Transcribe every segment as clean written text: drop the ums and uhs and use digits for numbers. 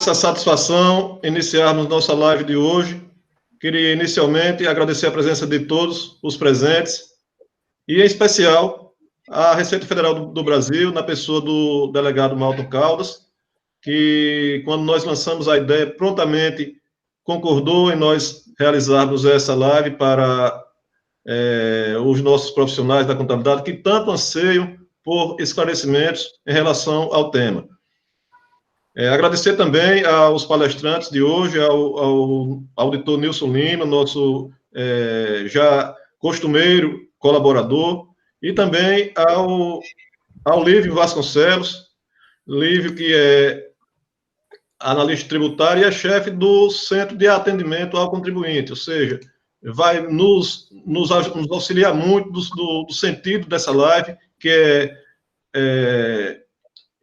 essa satisfação iniciarmos nossa live de hoje. Queria inicialmente agradecer a presença de todos os presentes e, em especial, a Receita Federal do Brasil, na pessoa do delegado Malton Caldas, que, quando nós lançamos a ideia, prontamente concordou em nós realizarmos essa live para os nossos profissionais da contabilidade que tanto anseiam por esclarecimentos em relação ao tema. Agradecer também aos palestrantes de hoje, ao auditor Nilson Lima, nosso já costumeiro colaborador, e também ao Lívio Vasconcelos, Lívio, que é analista tributário e é chefe do Centro de Atendimento ao Contribuinte, ou seja, vai nos auxiliar muito do sentido dessa live, que é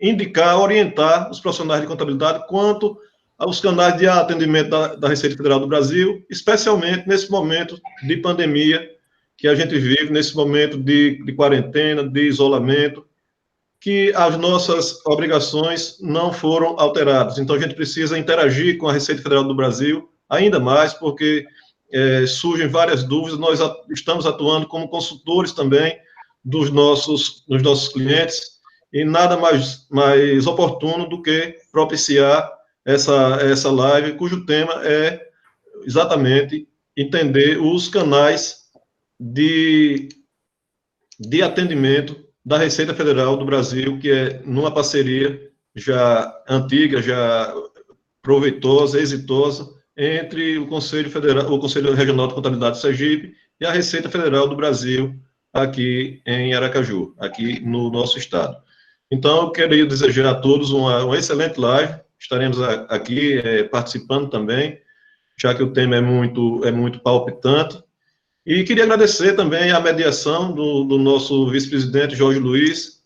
indicar, orientar os profissionais de contabilidade quanto aos canais de atendimento da Receita Federal do Brasil, especialmente nesse momento de pandemia que a gente vive, nesse momento de quarentena, de isolamento, que as nossas obrigações não foram alteradas. Então, a gente precisa interagir com a Receita Federal do Brasil ainda mais, porque surgem várias dúvidas. Nós estamos atuando como consultores também dos nossos clientes, e nada mais oportuno do que propiciar essa live, cujo tema é exatamente entender os canais de atendimento da Receita Federal do Brasil, que é numa parceria já antiga, já proveitosa, exitosa, entre o Conselho Federal, o Conselho Regional de Contabilidade de Sergipe e a Receita Federal do Brasil, aqui em Aracaju, aqui no nosso estado. Então, eu queria desejar a todos uma excelente live. Estaremos aqui participando também, já que o tema é muito palpitante. E queria agradecer também a mediação do nosso vice-presidente, Jorge Luiz,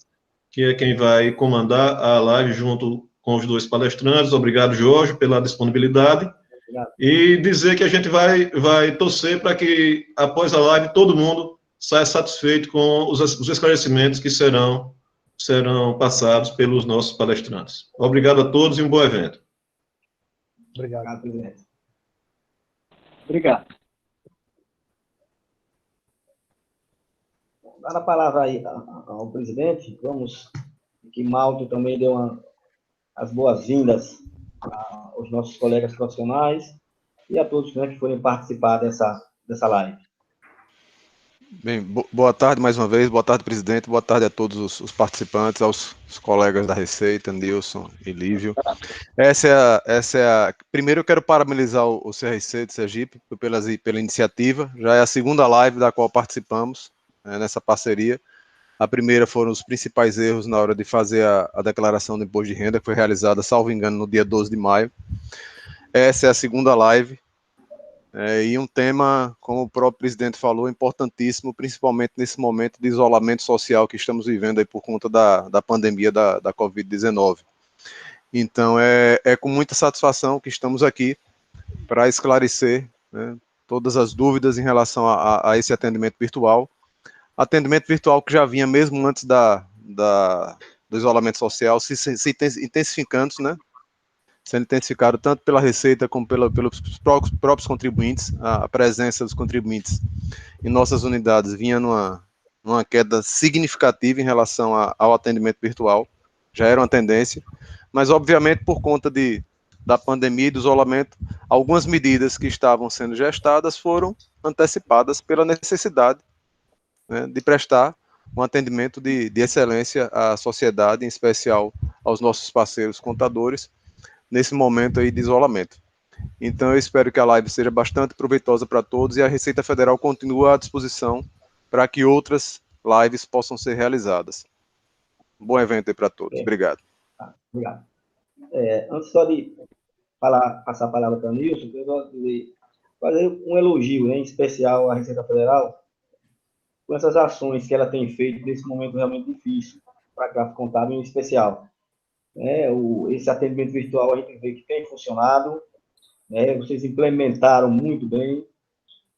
que é quem vai comandar a live junto com os dois palestrantes. Obrigado, Jorge, pela disponibilidade. Obrigado. E dizer que a gente vai torcer para que, após a live, todo mundo saia satisfeito com os esclarecimentos que serão passados pelos nossos palestrantes. Obrigado a todos e um bom evento. Obrigado, presidente. Obrigado. Dar a palavra aí ao presidente, que Malton também deu as boas-vindas aos nossos colegas profissionais e a todos que forem participar dessa live. Bem, boa tarde mais uma vez, boa tarde, presidente, boa tarde a todos os participantes, aos colegas da Receita, Nilson e Lívio. Primeiro eu quero parabenizar o CRC de Sergipe pela iniciativa, já é a segunda live da qual participamos nessa parceria. A primeira foram os principais erros na hora de fazer a declaração do imposto de renda, que foi realizada, salvo engano, no dia 12 de maio. Essa é a segunda live. E um tema, como o próprio presidente falou, importantíssimo, principalmente nesse momento de isolamento social que estamos vivendo aí por conta da pandemia da Covid-19. Então, é com muita satisfação que estamos aqui para esclarecer, né, todas as dúvidas em relação a esse atendimento virtual. Atendimento virtual que já vinha mesmo antes do isolamento social se intensificando, né? Sendo intensificado tanto pela Receita como pelos próprios contribuintes. A presença dos contribuintes em nossas unidades vinha numa queda significativa em relação ao atendimento virtual, já era uma tendência, mas obviamente por conta da pandemia e do isolamento, algumas medidas que estavam sendo gestadas foram antecipadas pela necessidade, né, de prestar um atendimento de excelência à sociedade, em especial aos nossos parceiros contadores, nesse momento aí de isolamento. Então eu espero que a live seja bastante proveitosa para todos e a Receita Federal continue à disposição para que outras lives possam ser realizadas. Um bom evento aí para todos. Obrigado. Obrigado. Antes só de passar a palavra para o Nilson, eu gosto de fazer um elogio, né, em especial à Receita Federal, com essas ações que ela tem feito nesse momento realmente difícil, para a Craft Contábil em especial. Esse atendimento virtual a gente vê que tem funcionado, vocês implementaram muito bem,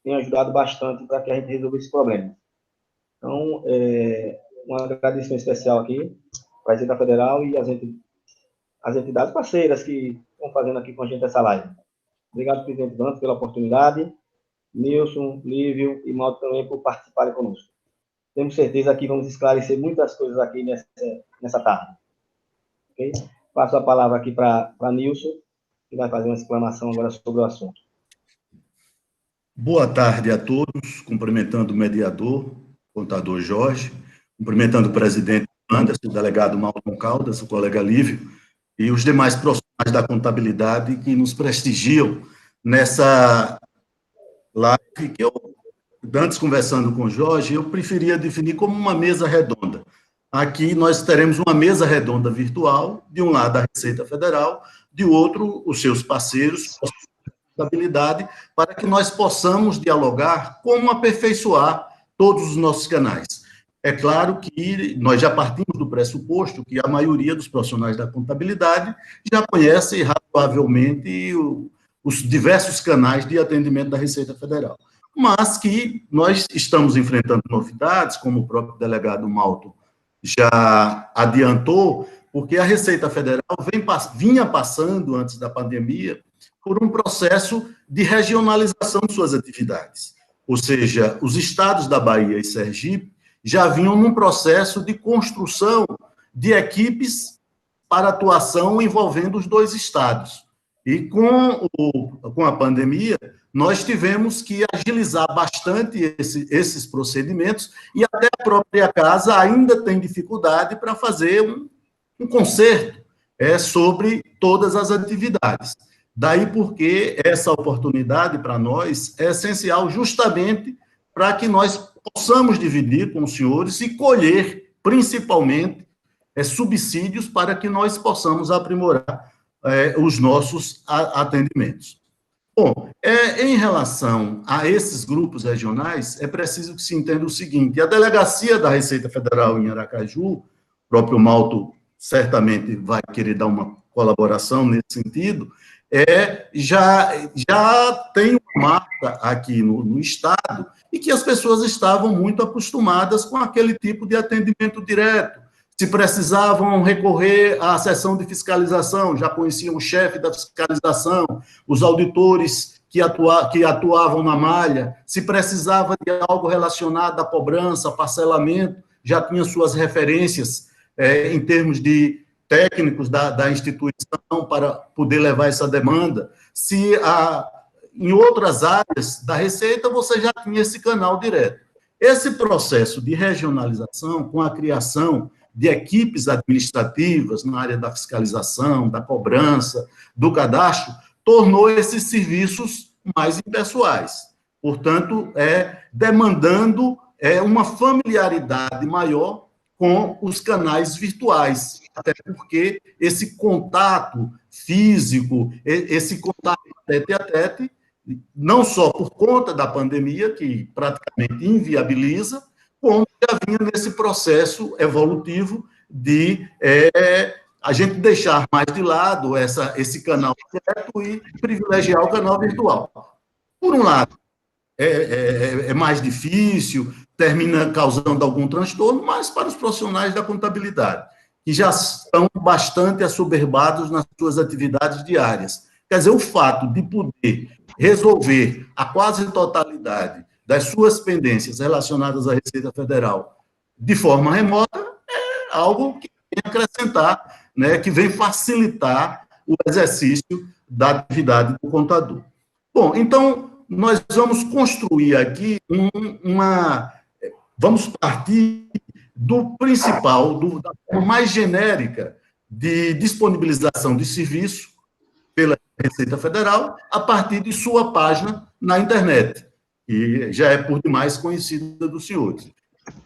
tem ajudado bastante para que a gente resolva esse problema. Então, um agradecimento especial aqui para a Receita Federal e a gente as entidades parceiras que estão fazendo aqui com a gente essa live. Obrigado, presidente Dantas, pela oportunidade. Nilson, Lívio e Mauro também por participarem conosco. Temos certeza que vamos esclarecer muitas coisas aqui nessa tarde. Okay? Passo a palavra aqui para Nilson, que vai fazer uma exclamação agora sobre o assunto. Boa tarde a todos, cumprimentando o mediador, contador Jorge, cumprimentando o presidente Anderson, o delegado Malton Caldas, o colega Lívio, e os demais profissionais da contabilidade que nos prestigiam nessa live, que eu, antes conversando com o Jorge, eu preferia definir como uma mesa redonda. Aqui nós teremos uma mesa redonda virtual, de um lado a Receita Federal, de outro os seus parceiros, contabilidade, para que nós possamos dialogar como aperfeiçoar todos os nossos canais. É claro que nós já partimos do pressuposto que a maioria dos profissionais da contabilidade já conhece razoavelmente os diversos canais de atendimento da Receita Federal, mas que nós estamos enfrentando novidades, como o próprio delegado Malton já adiantou, porque a Receita Federal vinha passando, antes da pandemia, por um processo de regionalização de suas atividades. Ou seja, os estados da Bahia e Sergipe já vinham num processo de construção de equipes para atuação envolvendo os dois estados. E com a pandemia, nós tivemos que agilizar bastante esses procedimentos, e até a própria casa ainda tem dificuldade para fazer um conserto sobre todas as atividades. Daí porque essa oportunidade para nós é essencial justamente para que nós possamos dividir com os senhores e colher, principalmente, subsídios para que nós possamos aprimorar os nossos atendimentos. Bom, em relação a esses grupos regionais, é preciso que se entenda o seguinte: a delegacia da Receita Federal em Aracaju, o próprio Malton certamente vai querer dar uma colaboração nesse sentido, já tem uma marca aqui no Estado, e que as pessoas estavam muito acostumadas com aquele tipo de atendimento direto. Se precisavam recorrer à sessão de fiscalização, já conheciam o chefe da fiscalização, os auditores que atuavam na malha. Se precisava de algo relacionado à cobrança, parcelamento, já tinha suas referências em termos de técnicos da instituição para poder levar essa demanda. Se em outras áreas da Receita você já tinha esse canal direto. Esse processo de regionalização, com a criação de equipes administrativas na área da fiscalização, da cobrança, do cadastro, tornou esses serviços mais impessoais. Portanto, demandando uma familiaridade maior com os canais virtuais, até porque esse contato físico, esse contato tete a tete, não só por conta da pandemia, que praticamente inviabiliza, como já vinha nesse processo evolutivo de a gente deixar mais de lado esse canal direto e privilegiar o canal virtual. Por um lado, é mais difícil, termina causando algum transtorno, mas para os profissionais da contabilidade, que já estão bastante assoberbados nas suas atividades diárias. Quer dizer, o fato de poder resolver a quase totalidade das suas pendências relacionadas à Receita Federal de forma remota é algo que vem acrescentar, que vem facilitar o exercício da atividade do contador. Bom, então, nós vamos construir aqui vamos partir do principal, da forma mais genérica de disponibilização de serviço pela Receita Federal, a partir de sua página na internet, que já é por demais conhecida dos senhores.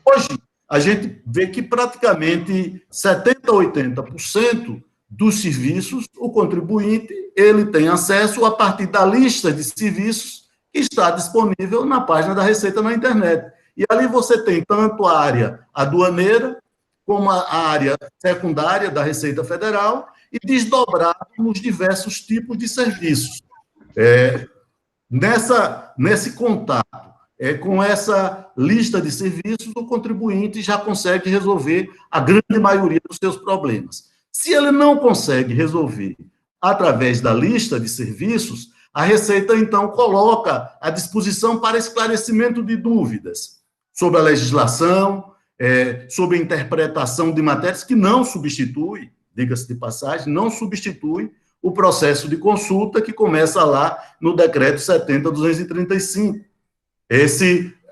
Hoje, a gente vê que praticamente 70% a 80% dos serviços, o contribuinte ele tem acesso a partir da lista de serviços que está disponível na página da Receita na internet. E ali você tem tanto a área aduaneira, como a área secundária da Receita Federal, e desdobrado nos diversos tipos de serviços. Nesse contato com essa lista de serviços, o contribuinte já consegue resolver a grande maioria dos seus problemas. Se ele não consegue resolver através da lista de serviços, a Receita, então, coloca à disposição para esclarecimento de dúvidas sobre a legislação, sobre a interpretação de matérias, que não substitui, diga-se de passagem, não substitui o processo de consulta que começa lá no Decreto 70.235.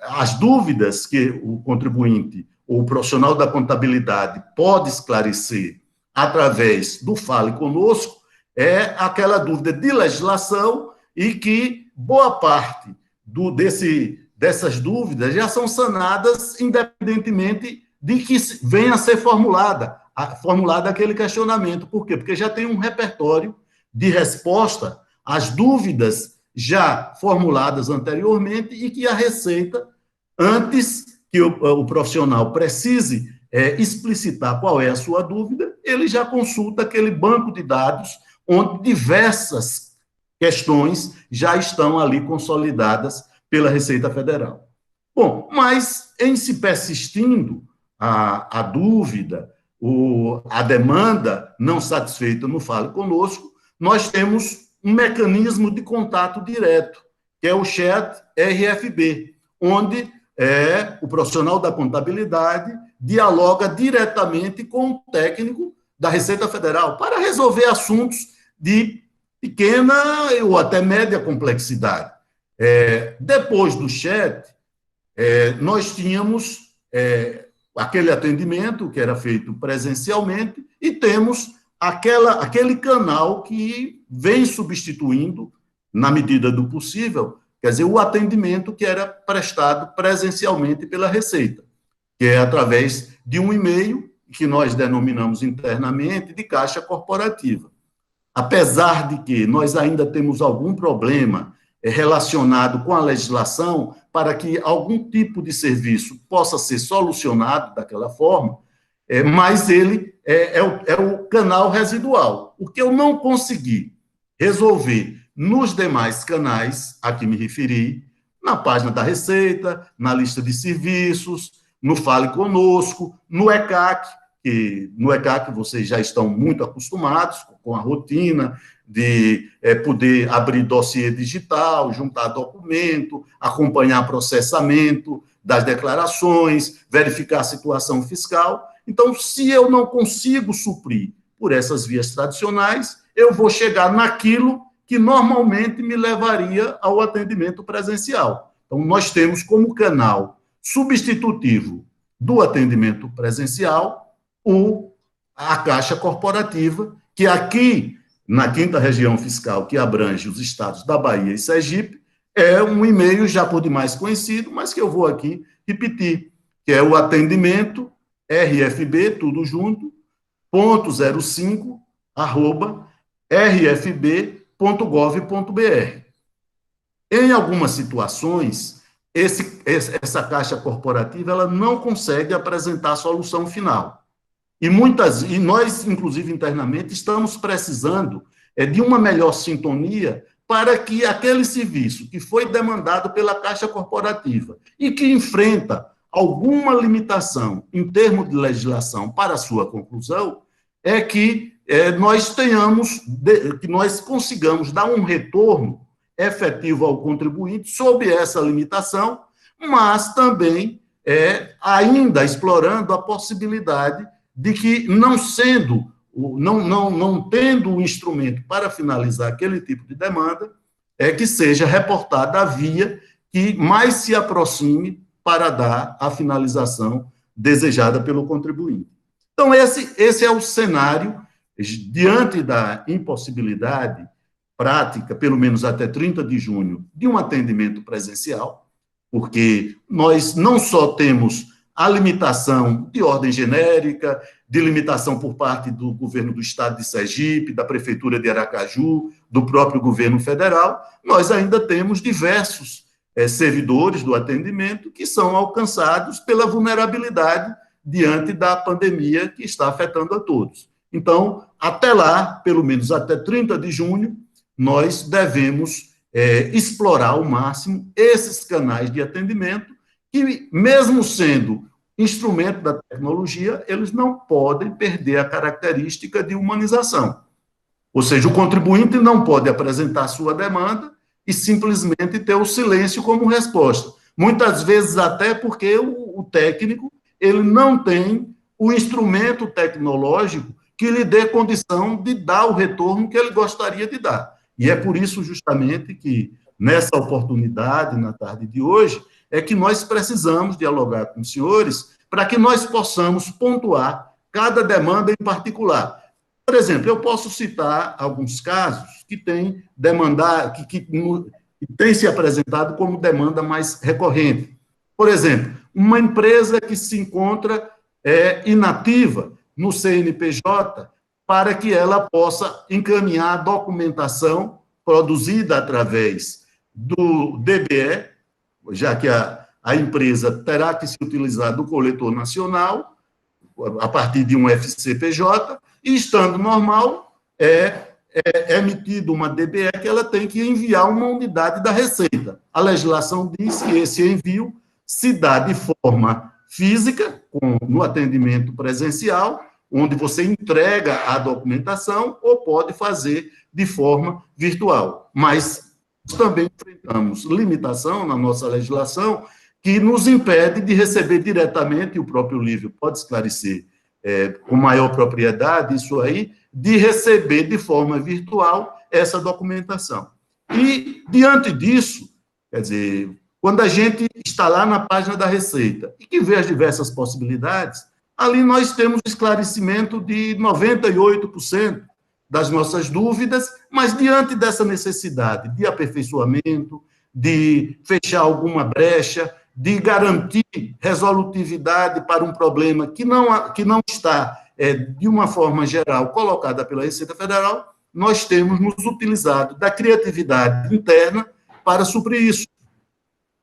As dúvidas que o contribuinte ou o profissional da contabilidade pode esclarecer através do Fale Conosco é aquela dúvida de legislação e que boa parte dessas dúvidas já são sanadas independentemente de que venha a ser formulado aquele questionamento. Por quê? Porque já tem um repertório de resposta às dúvidas já formuladas anteriormente e que a Receita, antes que o profissional precise explicitar qual é a sua dúvida, ele já consulta aquele banco de dados onde diversas questões já estão ali consolidadas pela Receita Federal. Bom, mas em se persistindo a dúvida, a demanda não satisfeita no Fale Conosco, nós temos um mecanismo de contato direto, que é o chat RFB, onde o profissional da contabilidade dialoga diretamente com o técnico da Receita Federal para resolver assuntos de pequena ou até média complexidade. Depois do chat, nós tínhamos aquele atendimento que era feito presencialmente e temos aquele canal que vem substituindo, na medida do possível, quer dizer, o atendimento que era prestado presencialmente pela Receita, que é através de um e-mail que nós denominamos internamente de caixa corporativa. Apesar de que nós ainda temos algum problema relacionado com a legislação para que algum tipo de serviço possa ser solucionado daquela forma, mas ele é o canal residual. O que eu não consegui resolver nos demais canais a que me referi, na página da Receita, na lista de serviços, no Fale Conosco, no ECAC, que no ECAC vocês já estão muito acostumados com a rotina de poder abrir dossiê digital, juntar documento, acompanhar processamento das declarações, verificar a situação fiscal. Então, se eu não consigo suprir por essas vias tradicionais, eu vou chegar naquilo que normalmente me levaria ao atendimento presencial. Então, nós temos como canal substitutivo do atendimento presencial a Caixa Corporativa, que aqui, na 5ª Região Fiscal, que abrange os estados da Bahia e Sergipe, é um e-mail já por demais conhecido, mas que eu vou aqui repetir, que é o atendimento RFB, tudo junto, .05, @rfb.gov.br. Em algumas situações, essa Caixa Corporativa ela não consegue apresentar a solução final. E nós, inclusive internamente, estamos precisando de uma melhor sintonia para que aquele serviço que foi demandado pela Caixa Corporativa e que enfrenta alguma limitação em termos de legislação para a sua conclusão, que nós consigamos dar um retorno efetivo ao contribuinte sob essa limitação, mas também ainda explorando a possibilidade de que, não tendo o instrumento para finalizar aquele tipo de demanda, que seja reportada a via que mais se aproxime para dar a finalização desejada pelo contribuinte. Então, esse é o cenário, diante da impossibilidade prática, pelo menos até 30 de junho, de um atendimento presencial, porque nós não só temos a limitação de ordem genérica, de limitação por parte do governo do estado de Sergipe, da prefeitura de Aracaju, do próprio governo federal, nós ainda temos diversos servidores do atendimento que são alcançados pela vulnerabilidade diante da pandemia que está afetando a todos. Então, até lá, pelo menos até 30 de junho, nós devemos explorar ao máximo esses canais de atendimento que, mesmo sendo instrumento da tecnologia, eles não podem perder a característica de humanização. Ou seja, o contribuinte não pode apresentar sua demanda e simplesmente ter o silêncio como resposta. Muitas vezes até porque o técnico ele não tem o instrumento tecnológico que lhe dê condição de dar o retorno que ele gostaria de dar. E é por isso, justamente, que nessa oportunidade, na tarde de hoje, é que nós precisamos dialogar com os senhores para que nós possamos pontuar cada demanda em particular. Por exemplo, eu posso citar alguns casos que têm demandado, que têm se apresentado como demanda mais recorrente. Por exemplo, uma empresa que se encontra inativa no CNPJ para que ela possa encaminhar a documentação produzida através do DBE, já que a empresa terá que se utilizar do coletor nacional, a partir de um FCPJ, e, estando normal, é emitido uma DBE que ela tem que enviar uma unidade da Receita. A legislação diz que esse envio se dá de forma física, no atendimento presencial, onde você entrega a documentação, ou pode fazer de forma virtual. Mas também enfrentamos limitação na nossa legislação que nos impede de receber diretamente, e o próprio Lívio pode esclarecer com maior propriedade isso aí, de receber de forma virtual essa documentação. E, diante disso, quer dizer, quando a gente está lá na página da Receita e que vê as diversas possibilidades, ali nós temos esclarecimento de 98% das nossas dúvidas, mas diante dessa necessidade de aperfeiçoamento, de fechar alguma brecha, de garantir resolutividade para um problema que não está, de uma forma geral, colocada pela Receita Federal, nós temos nos utilizado da criatividade interna para suprir isso.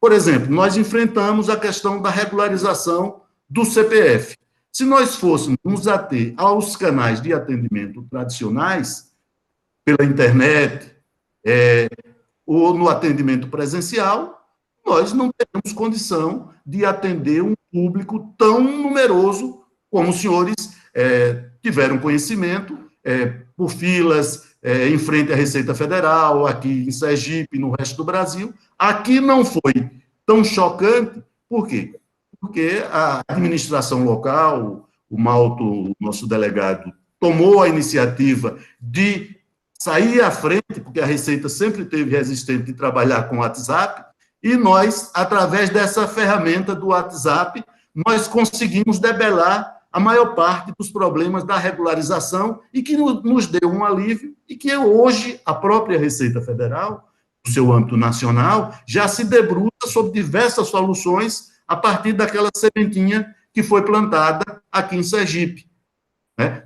Por exemplo, nós enfrentamos a questão da regularização do CPF. Se nós fôssemos nos ater aos canais de atendimento tradicionais, pela internet, ou no atendimento presencial, nós não temos condição de atender um público tão numeroso como os senhores tiveram conhecimento, por filas em frente à Receita Federal, aqui em Sergipe, no resto do Brasil. Aqui não foi tão chocante, por quê? Porque a administração local, o Malto, nosso delegado, tomou a iniciativa de sair à frente, porque a Receita sempre teve resistente de trabalhar com o WhatsApp, e nós, através dessa ferramenta do WhatsApp, nós conseguimos debelar a maior parte dos problemas da regularização e que nos deu um alívio e que hoje a própria Receita Federal, no seu âmbito nacional, já se debruça sobre diversas soluções a partir daquela sementinha que foi plantada aqui em Sergipe.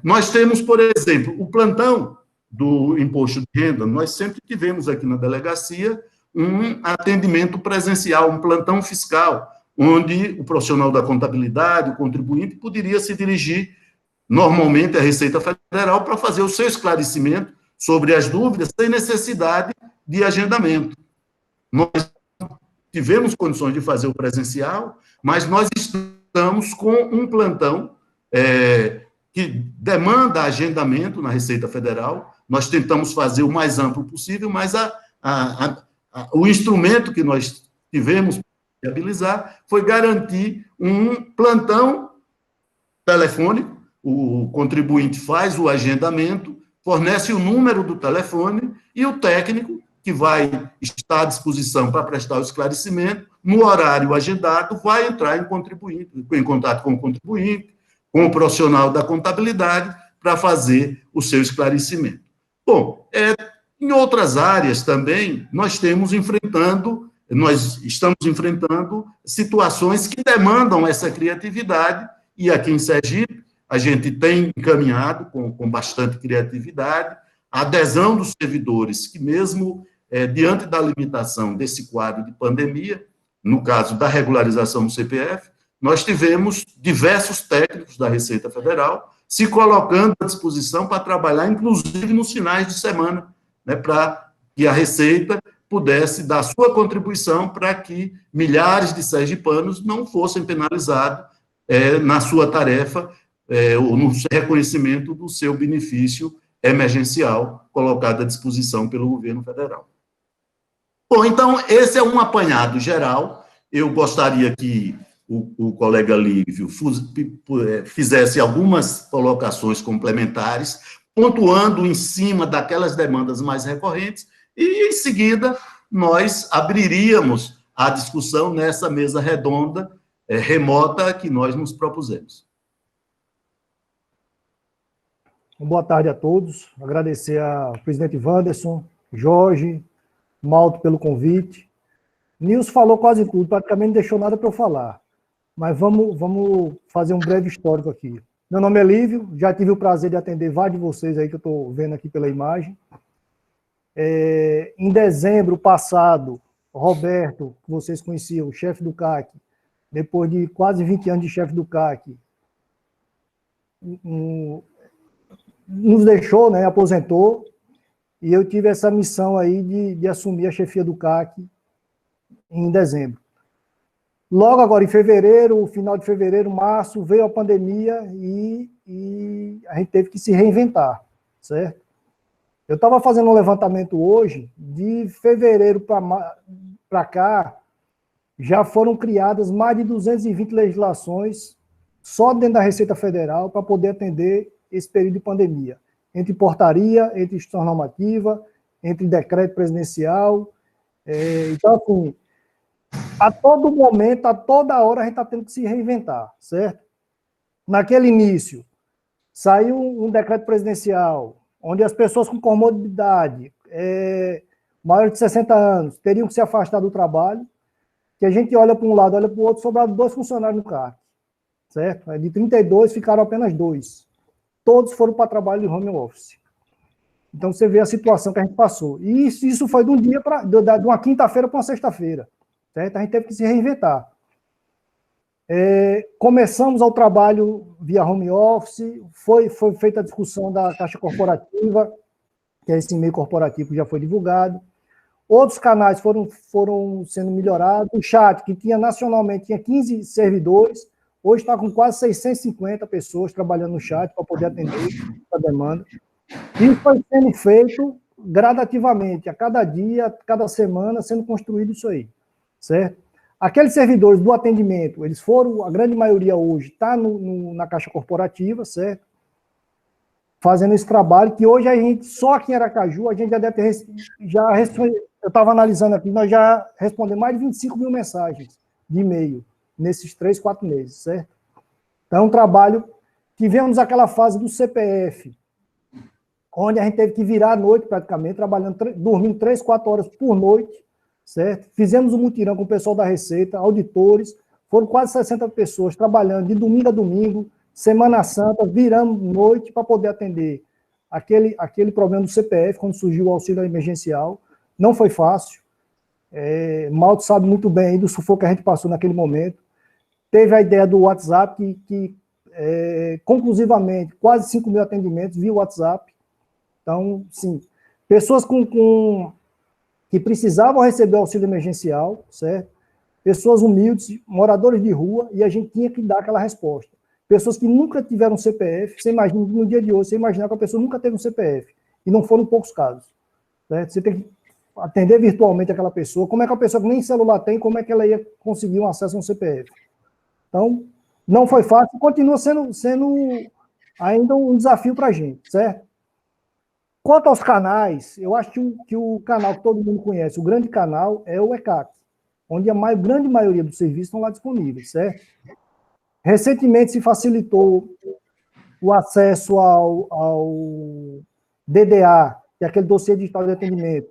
Nós temos, por exemplo, o plantão do imposto de renda. Nós sempre tivemos aqui na delegacia um atendimento presencial, um plantão fiscal, onde o profissional da contabilidade, o contribuinte, poderia se dirigir normalmente à Receita Federal para fazer o seu esclarecimento sobre as dúvidas, sem necessidade de agendamento. Nós tivemos condições de fazer o presencial, mas nós estamos com um plantão que demanda agendamento na Receita Federal. Nós tentamos fazer o mais amplo possível, mas o instrumento que nós tivemos para viabilizar foi garantir um plantão telefônico. O contribuinte faz o agendamento, fornece o número do telefone e o técnico, que vai estar à disposição para prestar o esclarecimento, no horário agendado, vai entrar em contato com o contribuinte, com o profissional da contabilidade, para fazer o seu esclarecimento. Bom, em outras áreas também, nós estamos enfrentando situações que demandam essa criatividade, e aqui em Sergipe, a gente tem encaminhado com bastante criatividade a adesão dos servidores, que mesmo diante da limitação desse quadro de pandemia, no caso da regularização do CPF, nós tivemos diversos técnicos da Receita Federal se colocando à disposição para trabalhar, inclusive nos finais de semana, para que a Receita pudesse dar sua contribuição para que milhares de sergipanos não fossem penalizados na sua tarefa, ou no reconhecimento do seu benefício emergencial colocado à disposição pelo governo federal. Bom, então, esse é um apanhado geral. Eu gostaria que o colega Lívio fizesse algumas colocações complementares, pontuando em cima daquelas demandas mais recorrentes, e, em seguida, nós abriríamos a discussão nessa mesa redonda, remota, que nós nos propusemos. Boa tarde a todos. Agradecer ao presidente Wanderson, Jorge, Malto pelo convite. Nilson falou quase tudo, praticamente não deixou nada para eu falar. Mas vamos fazer um breve histórico aqui. Meu nome é Lívio, já tive o prazer de atender vários de vocês aí que eu estou vendo aqui pela imagem. Em dezembro passado, Roberto, que vocês conheciam, o chefe do CAC, depois de quase 20 anos de chefe do CAC, nos deixou, né, aposentou, e eu tive essa missão aí de assumir a chefia do CAC em dezembro. Logo agora, em fevereiro, final de fevereiro, março, veio a pandemia e a gente teve que se reinventar, certo? Eu estava fazendo um levantamento hoje, de fevereiro para cá, já foram criadas mais de 220 legislações só dentro da Receita Federal para poder atender esse período de pandemia, entre portaria, entre instituição normativa, entre decreto presidencial. Então, assim, a todo momento, a toda hora, a gente está tendo que se reinventar, certo? Naquele início, saiu um decreto presidencial, onde as pessoas com comorbidade, maiores de 60 anos, teriam que se afastar do trabalho, que a gente olha para um lado, olha para o outro, sobraram 2 funcionários no CAC, certo? De 32, ficaram apenas 2. Todos foram para trabalho de home office. Então, você vê a situação que a gente passou. E isso foi de um dia de uma quinta-feira para uma sexta-feira, certo? A gente teve que se reinventar. Começamos ao trabalho via home office, foi feita a discussão da Caixa Corporativa, que é esse e-mail corporativo que já foi divulgado. Outros canais foram sendo melhorados. O chat, que tinha nacionalmente, tinha 15 servidores, hoje está com quase 650 pessoas trabalhando no chat para poder atender a demanda. Isso foi sendo feito gradativamente, a cada dia, cada semana, sendo construído isso aí, certo? Aqueles servidores do atendimento, eles foram, a grande maioria hoje está na Caixa Corporativa, certo? Fazendo esse trabalho, que hoje a gente, só aqui em Aracaju, a gente já deve ter, eu estava analisando aqui, nós já respondemos mais de 25 mil mensagens de e-mail nesses 3, 4 meses, certo? Então, é um trabalho, tivemos aquela fase do CPF, onde a gente teve que virar à noite praticamente, dormindo 3, 4 horas por noite, certo? Fizemos um mutirão com o pessoal da Receita, auditores, foram quase 60 pessoas trabalhando de domingo a domingo, Semana Santa, viramos noite para poder atender aquele problema do CPF, quando surgiu o auxílio emergencial. Não foi fácil. Malto sabe muito bem do sufoco que a gente passou naquele momento. Teve a ideia do WhatsApp, que conclusivamente, quase 5 mil atendimentos via WhatsApp. Então, sim, pessoas que precisavam receber o auxílio emergencial, certo? Pessoas humildes, moradores de rua, e a gente tinha que dar aquela resposta. Pessoas que nunca tiveram CPF, você imagina, no dia de hoje, você imaginar que a pessoa nunca teve um CPF, e não foram poucos casos, certo? Você tem que atender virtualmente aquela pessoa, como é que a pessoa que nem celular tem, como é que ela ia conseguir um acesso a um CPF? Então, não foi fácil, continua sendo ainda um desafio para a gente, certo? Quanto aos canais, eu acho que o canal que todo mundo conhece, o grande canal, é o ECAC, onde a grande maioria dos serviços estão lá disponíveis, certo? Recentemente se facilitou o acesso ao DDA, que é aquele dossiê digital de atendimento,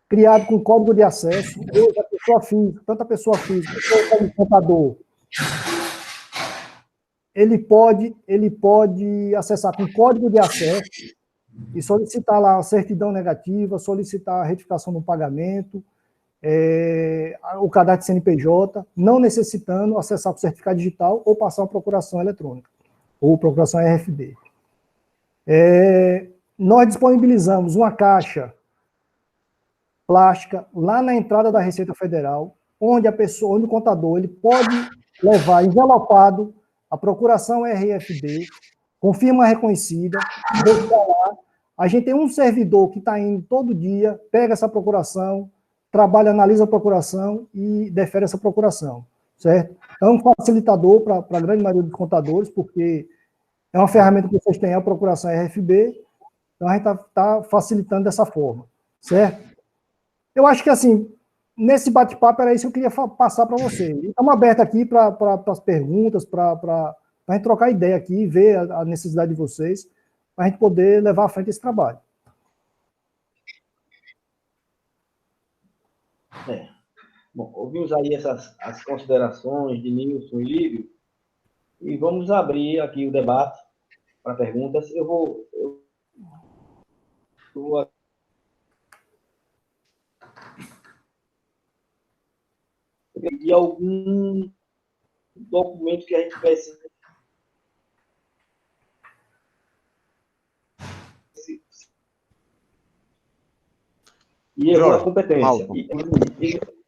criado com código de acesso. Hoje, a pessoa física, tanto a pessoa física quanto o computador, ele pode acessar com código de acesso e solicitar lá a certidão negativa, solicitar a retificação do pagamento, o cadastro de CNPJ, não necessitando acessar o certificado digital ou passar uma procuração eletrônica, ou procuração RFD. Nós disponibilizamos uma caixa plástica lá na entrada da Receita Federal, onde o contador ele pode levar envelopado a procuração RFB, com firma reconhecida, lá, a gente tem um servidor que está indo todo dia, pega essa procuração, trabalha, analisa a procuração e defere essa procuração, certo? É um facilitador para a grande maioria dos contadores, porque é uma ferramenta que vocês têm, a procuração RFB, então a gente está facilitando dessa forma, certo? Eu acho que, assim, nesse bate-papo era isso que eu queria passar para vocês. Estamos abertos aqui para as perguntas, para a gente trocar ideia aqui, ver a necessidade de vocês, para a gente poder levar à frente esse trabalho. Bom, ouvimos aí as considerações de Nilson e Lívio, e vamos abrir aqui o debate para perguntas. Eu vou pedir algum documento que a gente precisa. E errou a competência.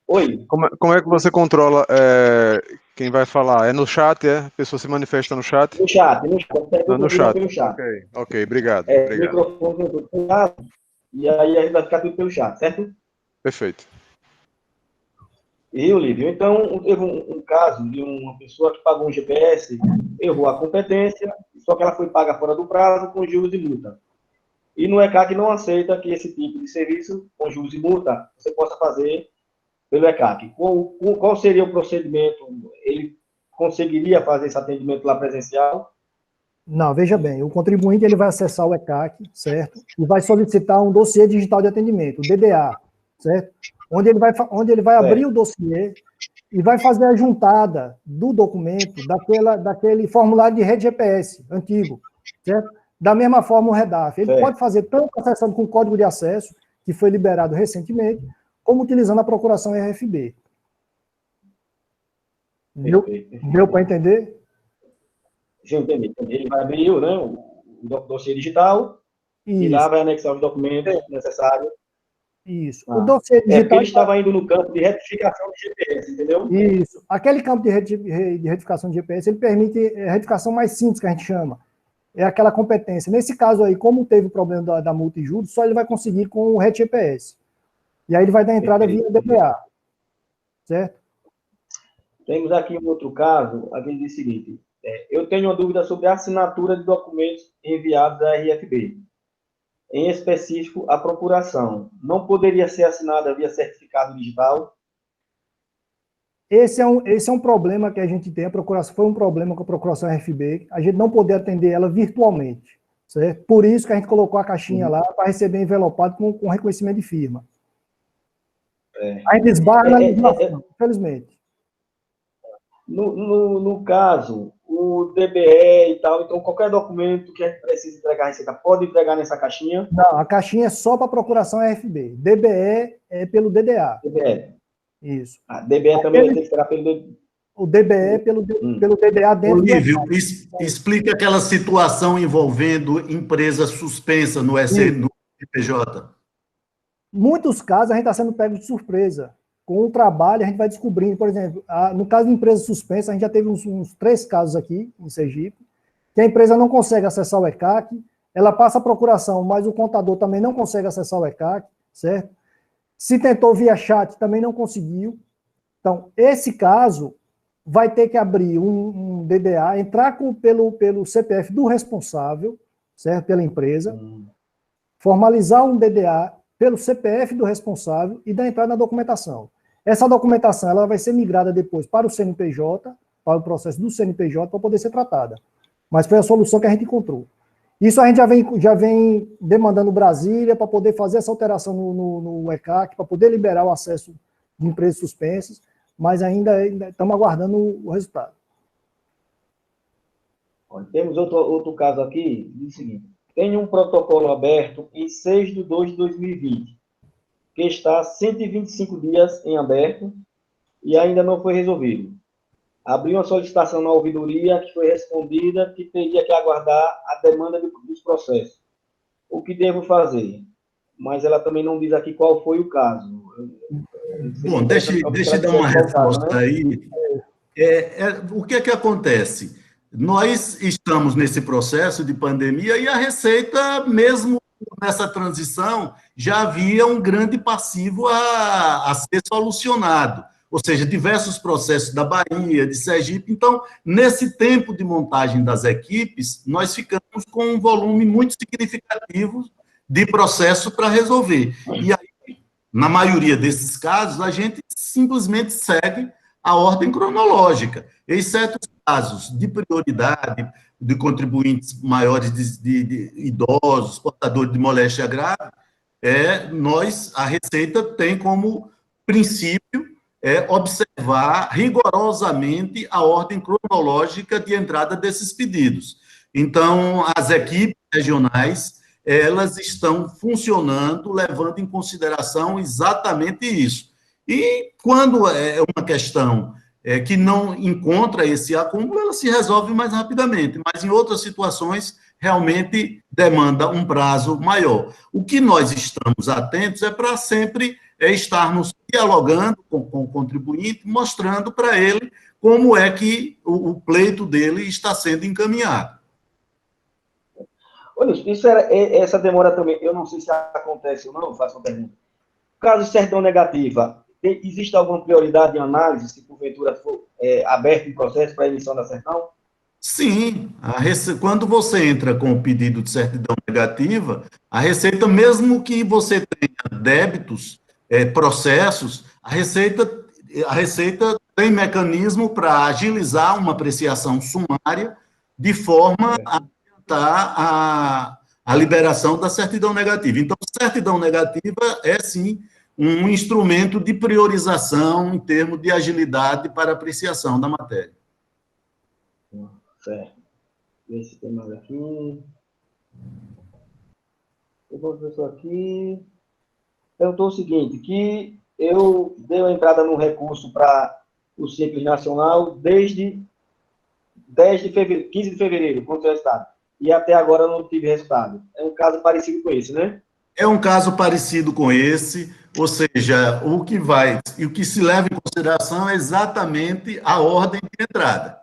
Oi. Como é que você controla quem vai falar? É no chat, é? A pessoa se manifesta no chat? No chat. No chat. Ok, obrigado. O microfone e aí a gente vai ficar tudo pelo chat, certo? Perfeito. E, Olívio, então, teve um caso de uma pessoa que pagou um GPS, errou a competência, só que ela foi paga fora do prazo com juros e multa. E no ECAC não aceita que esse tipo de serviço, com juros e multa, você possa fazer pelo ECAC. Qual seria o procedimento? Ele conseguiria fazer esse atendimento lá presencial? Não, veja bem, o contribuinte ele vai acessar o ECAC, certo? E vai solicitar um dossiê digital de atendimento, o DDA, certo? Onde ele vai abrir o dossiê e vai fazer a juntada do documento daquele formulário de rede GPS antigo, certo? Da mesma forma o REDAF. Ele pode fazer tanto acessando com o código de acesso, que foi liberado recentemente, como utilizando a procuração RFB. Deu para entender? Sim, entendi. Ele vai abrir, né, o dossiê digital e lá vai anexar os documentos necessários. Isso. O dossiê digital. Ele estava indo no campo de retificação de GPS, entendeu? Isso. Aquele campo de retificação de GPS, ele permite retificação mais simples, que a gente chama. É aquela competência. Nesse caso aí, como teve o problema da multa e juros, só ele vai conseguir com o RET-GPS. E aí ele vai dar entrada via DPA. Certo? Temos aqui um outro caso, aquele diz o seguinte: eu tenho uma dúvida sobre a assinatura de documentos enviados da RFB. Em específico, a procuração. Não poderia ser assinada via certificado digital? Esse é um problema que a gente tem. A procuração foi um problema com a procuração RFB, a gente não poder atender ela virtualmente, certo? Por isso que a gente colocou a caixinha lá para receber envelopado com reconhecimento de firma. A gente esbarra na legislação, infelizmente. No caso, o DBE e tal, então qualquer documento que a gente precisa entregar a Receita pode entregar nessa caixinha? Não, a caixinha é só para procuração RFB. DBE é pelo DDA. DBE. Isso. A DBE também vai ter que esperar pelo... O DBE pelo DDA dentro Olívio, explica aquela situação envolvendo empresa suspensa no CNPJ. Muitos casos a gente está sendo pego de surpresa. Com o trabalho, a gente vai descobrindo, por exemplo, no caso de empresa suspensa, a gente já teve uns 3 casos aqui em Sergipe, que a empresa não consegue acessar o ECAC, ela passa a procuração, mas o contador também não consegue acessar o ECAC, certo? Se tentou via chat, também não conseguiu. Então, esse caso vai ter que abrir um DDA, entrar pelo CPF do responsável, certo? Pela empresa, formalizar um DDA pelo CPF do responsável e dar entrada na documentação. Essa documentação ela vai ser migrada depois para o CNPJ, para o processo do CNPJ, para poder ser tratada. Mas foi a solução que a gente encontrou. Isso a gente já vem demandando Brasília para poder fazer essa alteração no ECAC, para poder liberar o acesso de empresas suspensas, mas ainda estamos aguardando o resultado. Temos outro caso aqui, diz o seguinte: tem um protocolo aberto em 6 de 2 de 2020, que está 125 dias em aberto e ainda não foi resolvido. Abriu uma solicitação na ouvidoria que foi respondida que teria que aguardar a demanda dos processos. O que devo fazer? Mas ela também não diz aqui qual foi o caso. Bom, deixa eu dar uma resposta aí. O que é que acontece? Nós estamos nesse processo de pandemia e a Receita, mesmo nessa transição, já havia um grande passivo a ser solucionado, ou seja, diversos processos da Bahia, de Sergipe. Então, nesse tempo de montagem das equipes, nós ficamos com um volume muito significativo de processo para resolver. E aí, na maioria desses casos, a gente simplesmente segue a ordem cronológica, exceto os casos de prioridade, de contribuintes maiores de idosos, portadores de moléstia grave, a Receita tem como princípio observar rigorosamente a ordem cronológica de entrada desses pedidos. Então, as equipes regionais, elas estão funcionando, levando em consideração exatamente isso. E quando é uma questão que não encontra esse acúmulo, ela se resolve mais rapidamente, mas em outras situações realmente demanda um prazo maior. O que nós estamos atentos é para sempre estarmos dialogando com o contribuinte, mostrando para ele como é que o pleito dele está sendo encaminhado. Olha, essa demora também, eu não sei se acontece ou não, faço uma pergunta. Caso de certidão negativa, existe alguma prioridade de análise, se porventura for aberto o processo para emissão da certidão? Sim, quando você entra com o pedido de certidão negativa, a Receita, mesmo que você tenha débitos, processos, a Receita tem mecanismo para agilizar uma apreciação sumária de forma a adiantar a liberação da certidão negativa. Então, certidão negativa é, sim, um instrumento de priorização em termos de agilidade para apreciação da matéria. Certo. Ver se tem mais aqui. Eu vou ver isso aqui. Perguntou o seguinte, que eu dei a entrada no recurso para o Simples Nacional desde 15 de fevereiro, quando foi o resultado. E até agora não tive resultado. É um caso parecido com esse, né? É um caso parecido com esse, ou seja, o que se leva em consideração é exatamente a ordem de entrada.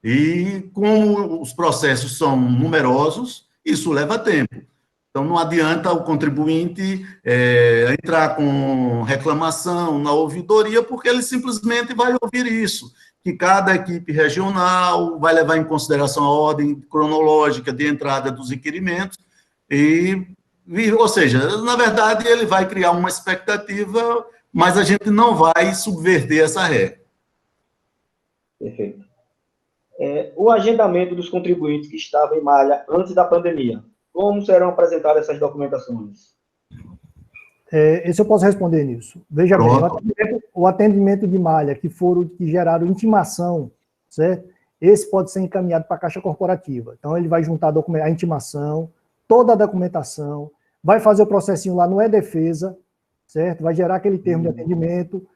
E como os processos são numerosos, isso leva tempo. Então, não adianta o contribuinte entrar com reclamação na ouvidoria, porque ele simplesmente vai ouvir isso, que cada equipe regional vai levar em consideração a ordem cronológica de entrada dos requerimentos, ou seja, na verdade, ele vai criar uma expectativa, mas a gente não vai subverter essa regra. Perfeito. O agendamento dos contribuintes que estavam em malha antes da pandemia. Como serão apresentadas essas documentações? Esse eu posso responder nisso. Veja bem, o atendimento de malha que geraram intimação, certo? Esse pode ser encaminhado para a Caixa Corporativa. Então, ele vai juntar a intimação, toda a documentação, vai fazer o processinho lá no E-Defesa, certo? Vai gerar aquele termo de atendimento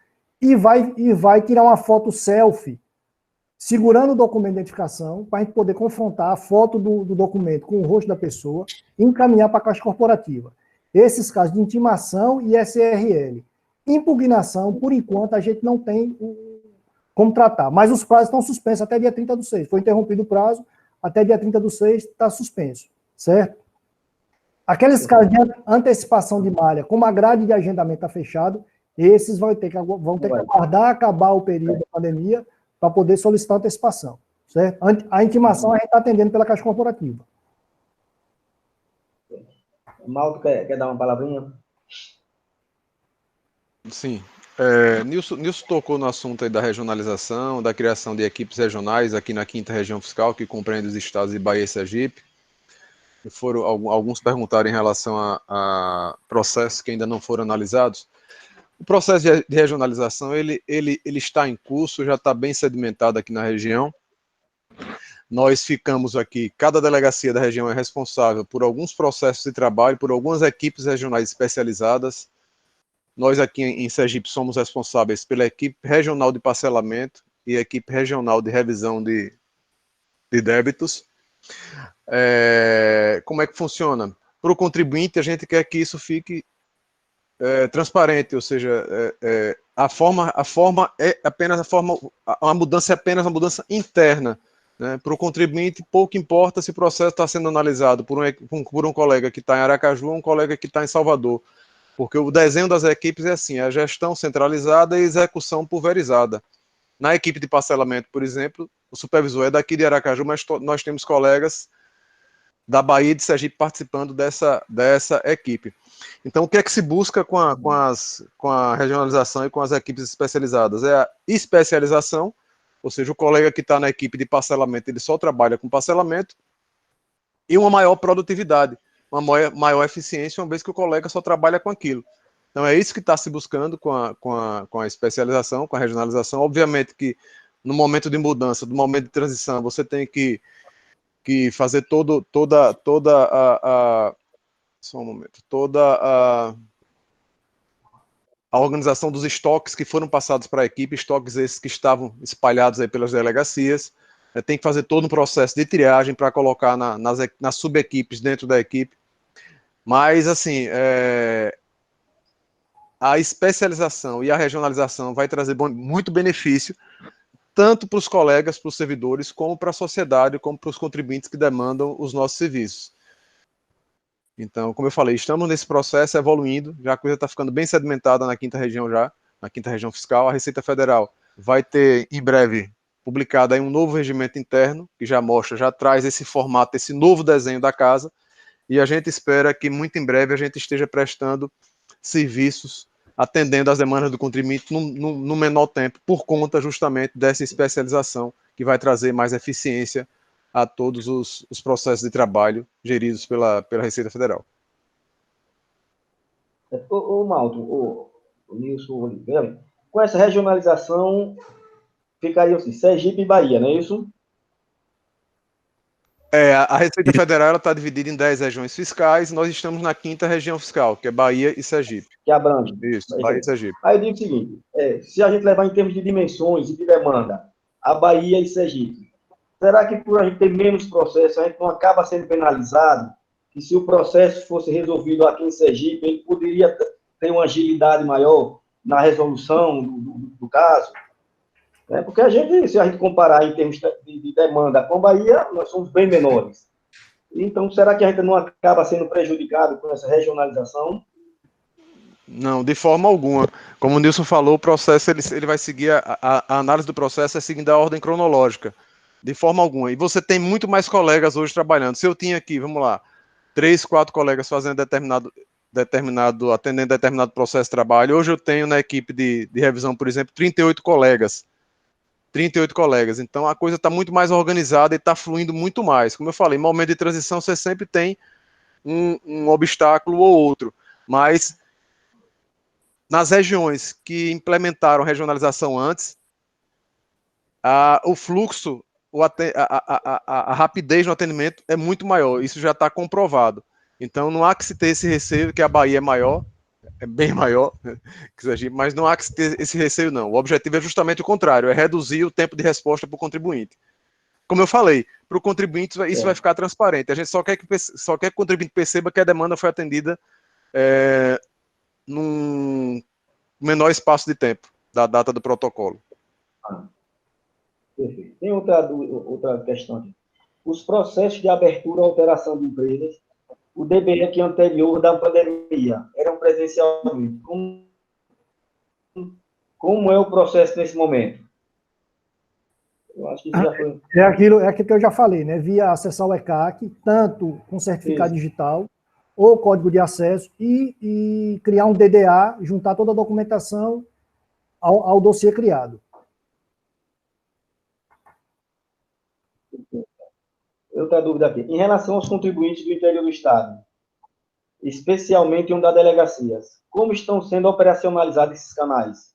e vai tirar uma foto selfie segurando o documento de identificação, para a gente poder confrontar a foto do documento com o rosto da pessoa e encaminhar para a Caixa Corporativa. Esses casos de intimação e SRL. Impugnação, por enquanto, a gente não tem como tratar, mas os prazos estão suspensos até dia 30/6. Foi interrompido o prazo, até dia 30/6 está suspenso, certo? Aqueles casos de antecipação de malha, como a grade de agendamento está fechado, esses vão ter que aguardar acabar o período da pandemia para poder solicitar antecipação, certo? A intimação a gente está atendendo pela Caixa Corporativa. Malto, quer dar uma palavrinha? Sim. Nilson tocou no assunto aí da regionalização, da criação de equipes regionais aqui na 5ª Região Fiscal, que compreende os estados de Bahia e Sergipe. Alguns perguntaram em relação a processos que ainda não foram analisados. O processo de regionalização, ele está em curso, já está bem sedimentado aqui na região. Nós ficamos aqui, cada delegacia da região é responsável por alguns processos de trabalho, por algumas equipes regionais especializadas. Nós aqui em Sergipe somos responsáveis pela equipe regional de parcelamento e a equipe regional de revisão de débitos. Como é que funciona? Para o contribuinte, a gente quer que isso fique transparente, ou seja, a mudança é apenas uma mudança interna Né? Para o contribuinte, pouco importa se o processo está sendo analisado por um colega que está em Aracaju ou um colega que está em Salvador, porque o desenho das equipes é assim, a gestão centralizada e execução pulverizada. Na equipe de parcelamento, por exemplo, o supervisor é daqui de Aracaju, mas nós temos colegas da Bahia e de Sergipe participando dessa equipe. Então, o que é que se busca com a regionalização e com as equipes especializadas? É a especialização, ou seja, o colega que está na equipe de parcelamento, ele só trabalha com parcelamento, e uma maior produtividade, uma maior eficiência, uma vez que o colega só trabalha com aquilo. Então, é isso que está se buscando com a especialização, com a regionalização. Obviamente que no momento de mudança, no momento de transição, você tem que fazer toda só um momento, toda a organização dos estoques que foram passados para a equipe, estoques esses que estavam espalhados aí pelas delegacias, tem que fazer todo um processo de triagem para colocar nas subequipes dentro da equipe, mas assim, a especialização e a regionalização vai trazer muito benefício, tanto para os colegas, para os servidores, como para a sociedade, como para os contribuintes que demandam os nossos serviços. Então, como eu falei, estamos nesse processo evoluindo, já a coisa está ficando bem sedimentada na quinta região já, na quinta região fiscal. A Receita Federal vai ter, em breve, publicado aí um novo regimento interno, que já mostra, já traz esse formato, esse novo desenho da casa, e a gente espera que muito em breve a gente esteja prestando serviços, atendendo às demandas do contribuinte no menor tempo, por conta justamente dessa especialização que vai trazer mais eficiência a todos os processos de trabalho geridos pela Receita Federal. Ô Malton, o Nilson Oliveira, com essa regionalização, ficaria assim, Sergipe e Bahia, não é isso? A Receita Federal está dividida em 10 regiões fiscais, nós estamos na quinta região fiscal, que é Bahia e Sergipe. Que abrange. Isso, Bahia e Sergipe. Aí eu digo o seguinte, se a gente levar em termos de dimensões e de demanda, a Bahia e Sergipe, será que por a gente ter menos processo, a gente não acaba sendo penalizado? Que se o processo fosse resolvido aqui em Sergipe, ele poderia ter uma agilidade maior na resolução do caso? Porque se a gente comparar em termos de demanda com a Bahia, nós somos bem menores. Então, será que a gente não acaba sendo prejudicado com essa regionalização? Não, de forma alguma. Como o Nilson falou, o processo ele vai seguir, a análise do processo é seguindo a ordem cronológica. De forma alguma. E você tem muito mais colegas hoje trabalhando. Se eu tinha aqui, vamos lá, 3, 4 colegas fazendo atendendo determinado processo de trabalho, hoje eu tenho na equipe de revisão, por exemplo, 38 colegas. 38 colegas. Então a coisa está muito mais organizada e está fluindo muito mais. Como eu falei, em momento de transição você sempre tem um obstáculo ou outro. Mas nas regiões que implementaram regionalização antes, o fluxo, a rapidez no atendimento é muito maior, isso já está comprovado. Então não há que se ter esse receio que a Bahia é maior, é bem maior, mas não há que se ter esse receio não. O objetivo é justamente o contrário, é reduzir o tempo de resposta para o contribuinte. Como eu falei, para o contribuinte isso vai ficar transparente. A gente só quer que o contribuinte perceba que a demanda foi atendida num menor espaço de tempo da data do protocolo. Perfeito. Tem outra questão aqui. Os processos de abertura ou alteração de empresas, o DBE anterior da pandemia, eram presencialmente. Como é o processo nesse momento? Eu acho que isso já foi... É aquilo que eu já falei, né? Via acessar o ECAC, tanto com certificado digital, ou código de acesso, e criar um DDA, juntar toda a documentação ao dossiê criado. Outra dúvida aqui. Em relação aos contribuintes do interior do Estado, especialmente um das delegacias, como estão sendo operacionalizados esses canais?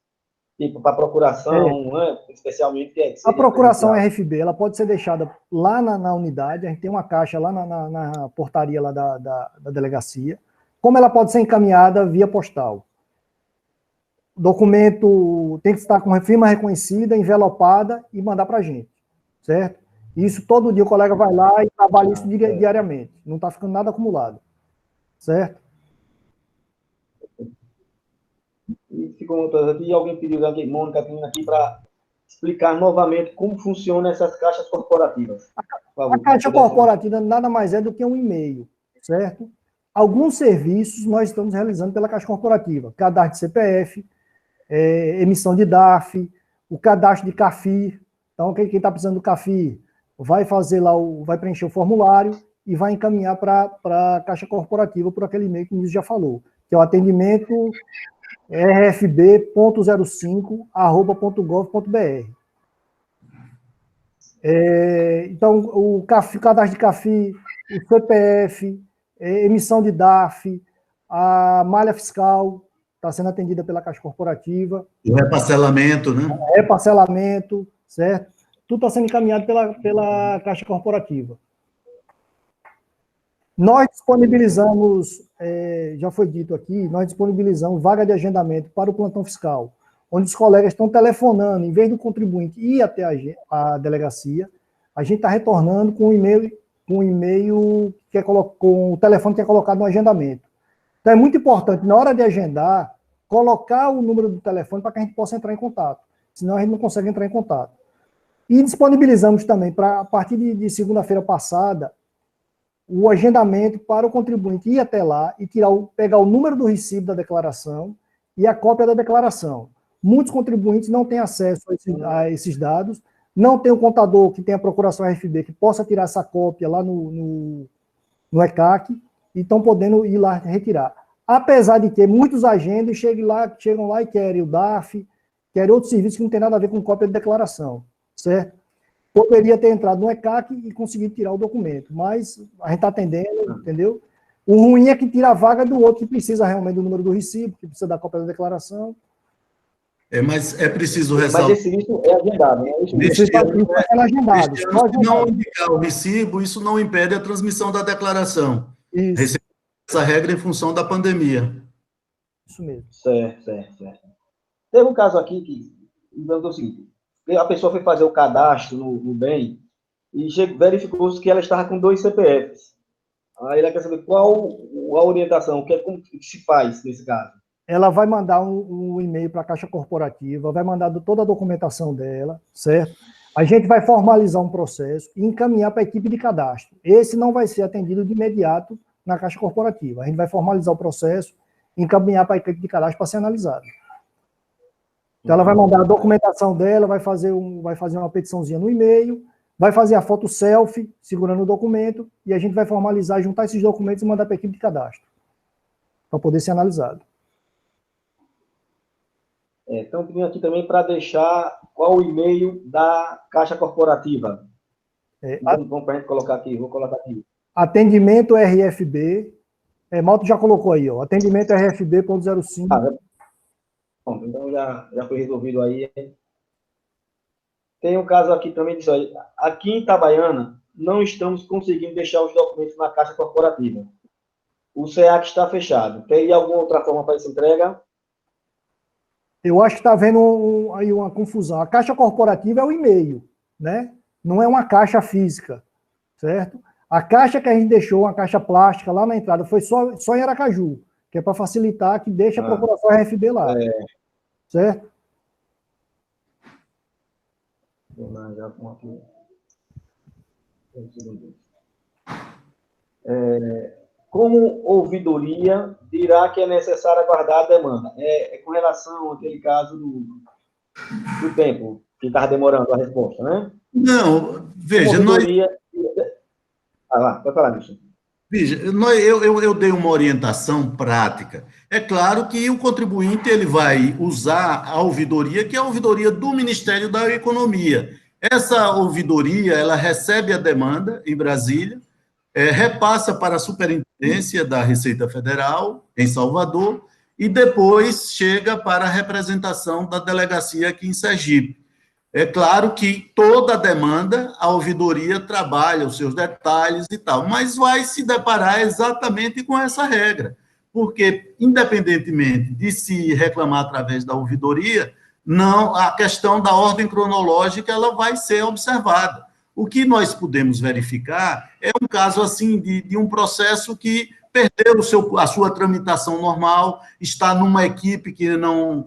Tipo, para procuração, especialmente... A procuração RFB, ela pode ser deixada lá na unidade, a gente tem uma caixa lá na portaria lá da delegacia, como ela pode ser encaminhada via postal. O documento tem que estar com firma reconhecida, envelopada e mandar para a gente, certo? Isso todo dia o colega vai lá e trabalha isso diariamente. Não está ficando nada acumulado. Certo? E ficou outra aqui, alguém pediu aqui, Mônica, aqui para explicar novamente como funcionam essas caixas corporativas. Por favor, A caixa corporativa nada mais é do que um e-mail, certo? Alguns serviços nós estamos realizando pela caixa corporativa. Cadastro de CPF, emissão de DARF, o cadastro de CAFIR. Então, quem está precisando do CAFIR vai fazer lá, vai preencher o formulário e vai encaminhar para a caixa corporativa por aquele e-mail que o Nilson já falou, que é o atendimento rfb.05@.gov.br. Então, o cadastro de CAFIR, o CPF, emissão de DARF, a malha fiscal está sendo atendida pela Caixa Corporativa. O reparcelamento, né? Reparcelamento, certo? Tudo está sendo encaminhado pela Caixa Corporativa. Nós disponibilizamos, já foi dito aqui, nós disponibilizamos vaga de agendamento para o plantão fiscal, onde os colegas estão telefonando, em vez do contribuinte ir até a delegacia, a gente está retornando com um e-mail com o telefone que é colocado no agendamento. Então é muito importante, na hora de agendar, colocar o número do telefone para que a gente possa entrar em contato, senão a gente não consegue entrar em contato. E disponibilizamos também, a partir de segunda-feira passada, o agendamento para o contribuinte ir até lá e pegar o número do recibo da declaração e a cópia da declaração. Muitos contribuintes não têm acesso a esses dados, não tem o contador que tem a procuração RFB que possa tirar essa cópia lá no ECAC e estão podendo ir lá retirar. Apesar de que muitos agentes chegam lá e querem o DARF, querem outros serviços que não tem nada a ver com cópia de declaração, certo? Poderia ter entrado no ECAC e conseguido tirar o documento, mas a gente está atendendo, entendeu? O ruim é que tira a vaga do outro que precisa realmente do número do recibo, que precisa da cópia da declaração. Mas é preciso ressaltar. Mas esse serviço é agendado, né? Isso está agendado. Se não indicar o recibo, isso não impede a transmissão da declaração. Isso. Essa regra em função da pandemia. Isso mesmo. Certo. Teve um caso aqui que, digamos o seguinte, a pessoa foi fazer o cadastro no bem e verificou-se que ela estava com 2 CPFs. Aí ela quer saber qual a orientação, como se faz nesse caso. Ela vai mandar um e-mail para a Caixa Corporativa, vai mandar toda a documentação dela, certo? A gente vai formalizar um processo e encaminhar para a equipe de cadastro. Esse não vai ser atendido de imediato na Caixa Corporativa. A gente vai formalizar o processo e encaminhar para a equipe de cadastro para ser analisado. Então, ela vai mandar a documentação dela, vai fazer uma petiçãozinha no e-mail, vai fazer a foto selfie, segurando o documento, e a gente vai formalizar, juntar esses documentos e mandar para a equipe de cadastro, para poder ser analisado. Então, pedindo aqui também para deixar qual o e-mail da Caixa Corporativa. Vamos para a gente colocar aqui, vou colocar aqui. Atendimento RFB, Malto já colocou aí, ó, atendimento RFB.05. Bom, então já foi resolvido aí. Tem um caso aqui também disso aí. Aqui em Itabaiana, não estamos conseguindo deixar os documentos na Caixa Corporativa. O SEAC está fechado. Teria alguma outra forma para essa entrega? Eu acho que está havendo aí uma confusão. A Caixa Corporativa é o e-mail, né? Não é uma caixa física, certo? A caixa que a gente deixou, uma caixa plástica lá na entrada, foi só em Aracaju, que é para facilitar, que deixa a procuração RFB lá. Certo? Como ouvidoria dirá que é necessário aguardar a demanda? Com relação àquele caso do tempo, que estava demorando a resposta, né? Não, veja, vai falar, Michel. Veja, eu dei uma orientação prática. É claro que o contribuinte ele vai usar a ouvidoria, que é a ouvidoria do Ministério da Economia. Essa ouvidoria, ela recebe a demanda em Brasília, repassa para a Superintendência da Receita Federal, em Salvador, e depois chega para a representação da delegacia aqui em Sergipe. É claro que toda demanda, a ouvidoria trabalha os seus detalhes e tal, mas vai se deparar exatamente com essa regra, porque, independentemente de se reclamar através da ouvidoria, não, a questão da ordem cronológica ela vai ser observada. O que nós podemos verificar é um caso assim de um processo que perdeu a sua tramitação normal, está numa equipe que não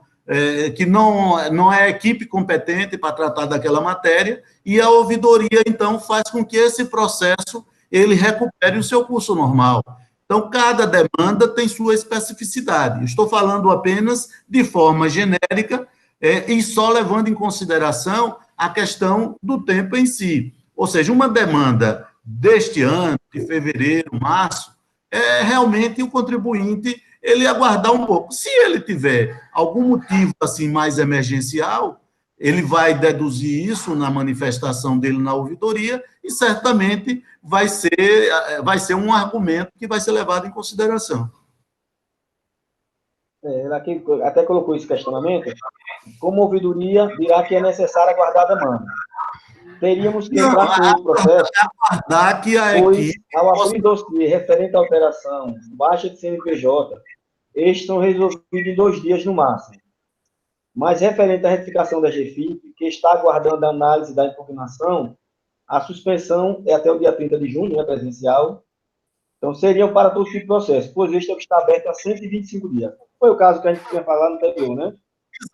que não é equipe competente para tratar daquela matéria, e a ouvidoria, então, faz com que esse processo ele recupere o seu curso normal. Então, cada demanda tem sua especificidade. Estou falando apenas de forma genérica e só levando em consideração a questão do tempo em si. Ou seja, uma demanda deste ano, de fevereiro, março, realmente o contribuinte ele aguardar um pouco. Se ele tiver algum motivo assim mais emergencial, ele vai deduzir isso na manifestação dele na ouvidoria e certamente vai ser um argumento que vai ser levado em consideração. Ela aqui até colocou esse questionamento. Como ouvidoria, dirá que é necessário aguardar a demanda. Teríamos que entrar com outro processo, aguardar que a pois, equipe ao abrir dossiê referente à alteração, baixa de CNPJ, estes são resolvidos em 2 dias no máximo. Mas referente à retificação da GFIP, que está aguardando a análise da impugnação, a suspensão é até o dia 30 de junho, presencial. Então, seriam para todo tipo de processo, pois este está aberto há 125 dias. Foi o caso que a gente tinha falado no anterior, né?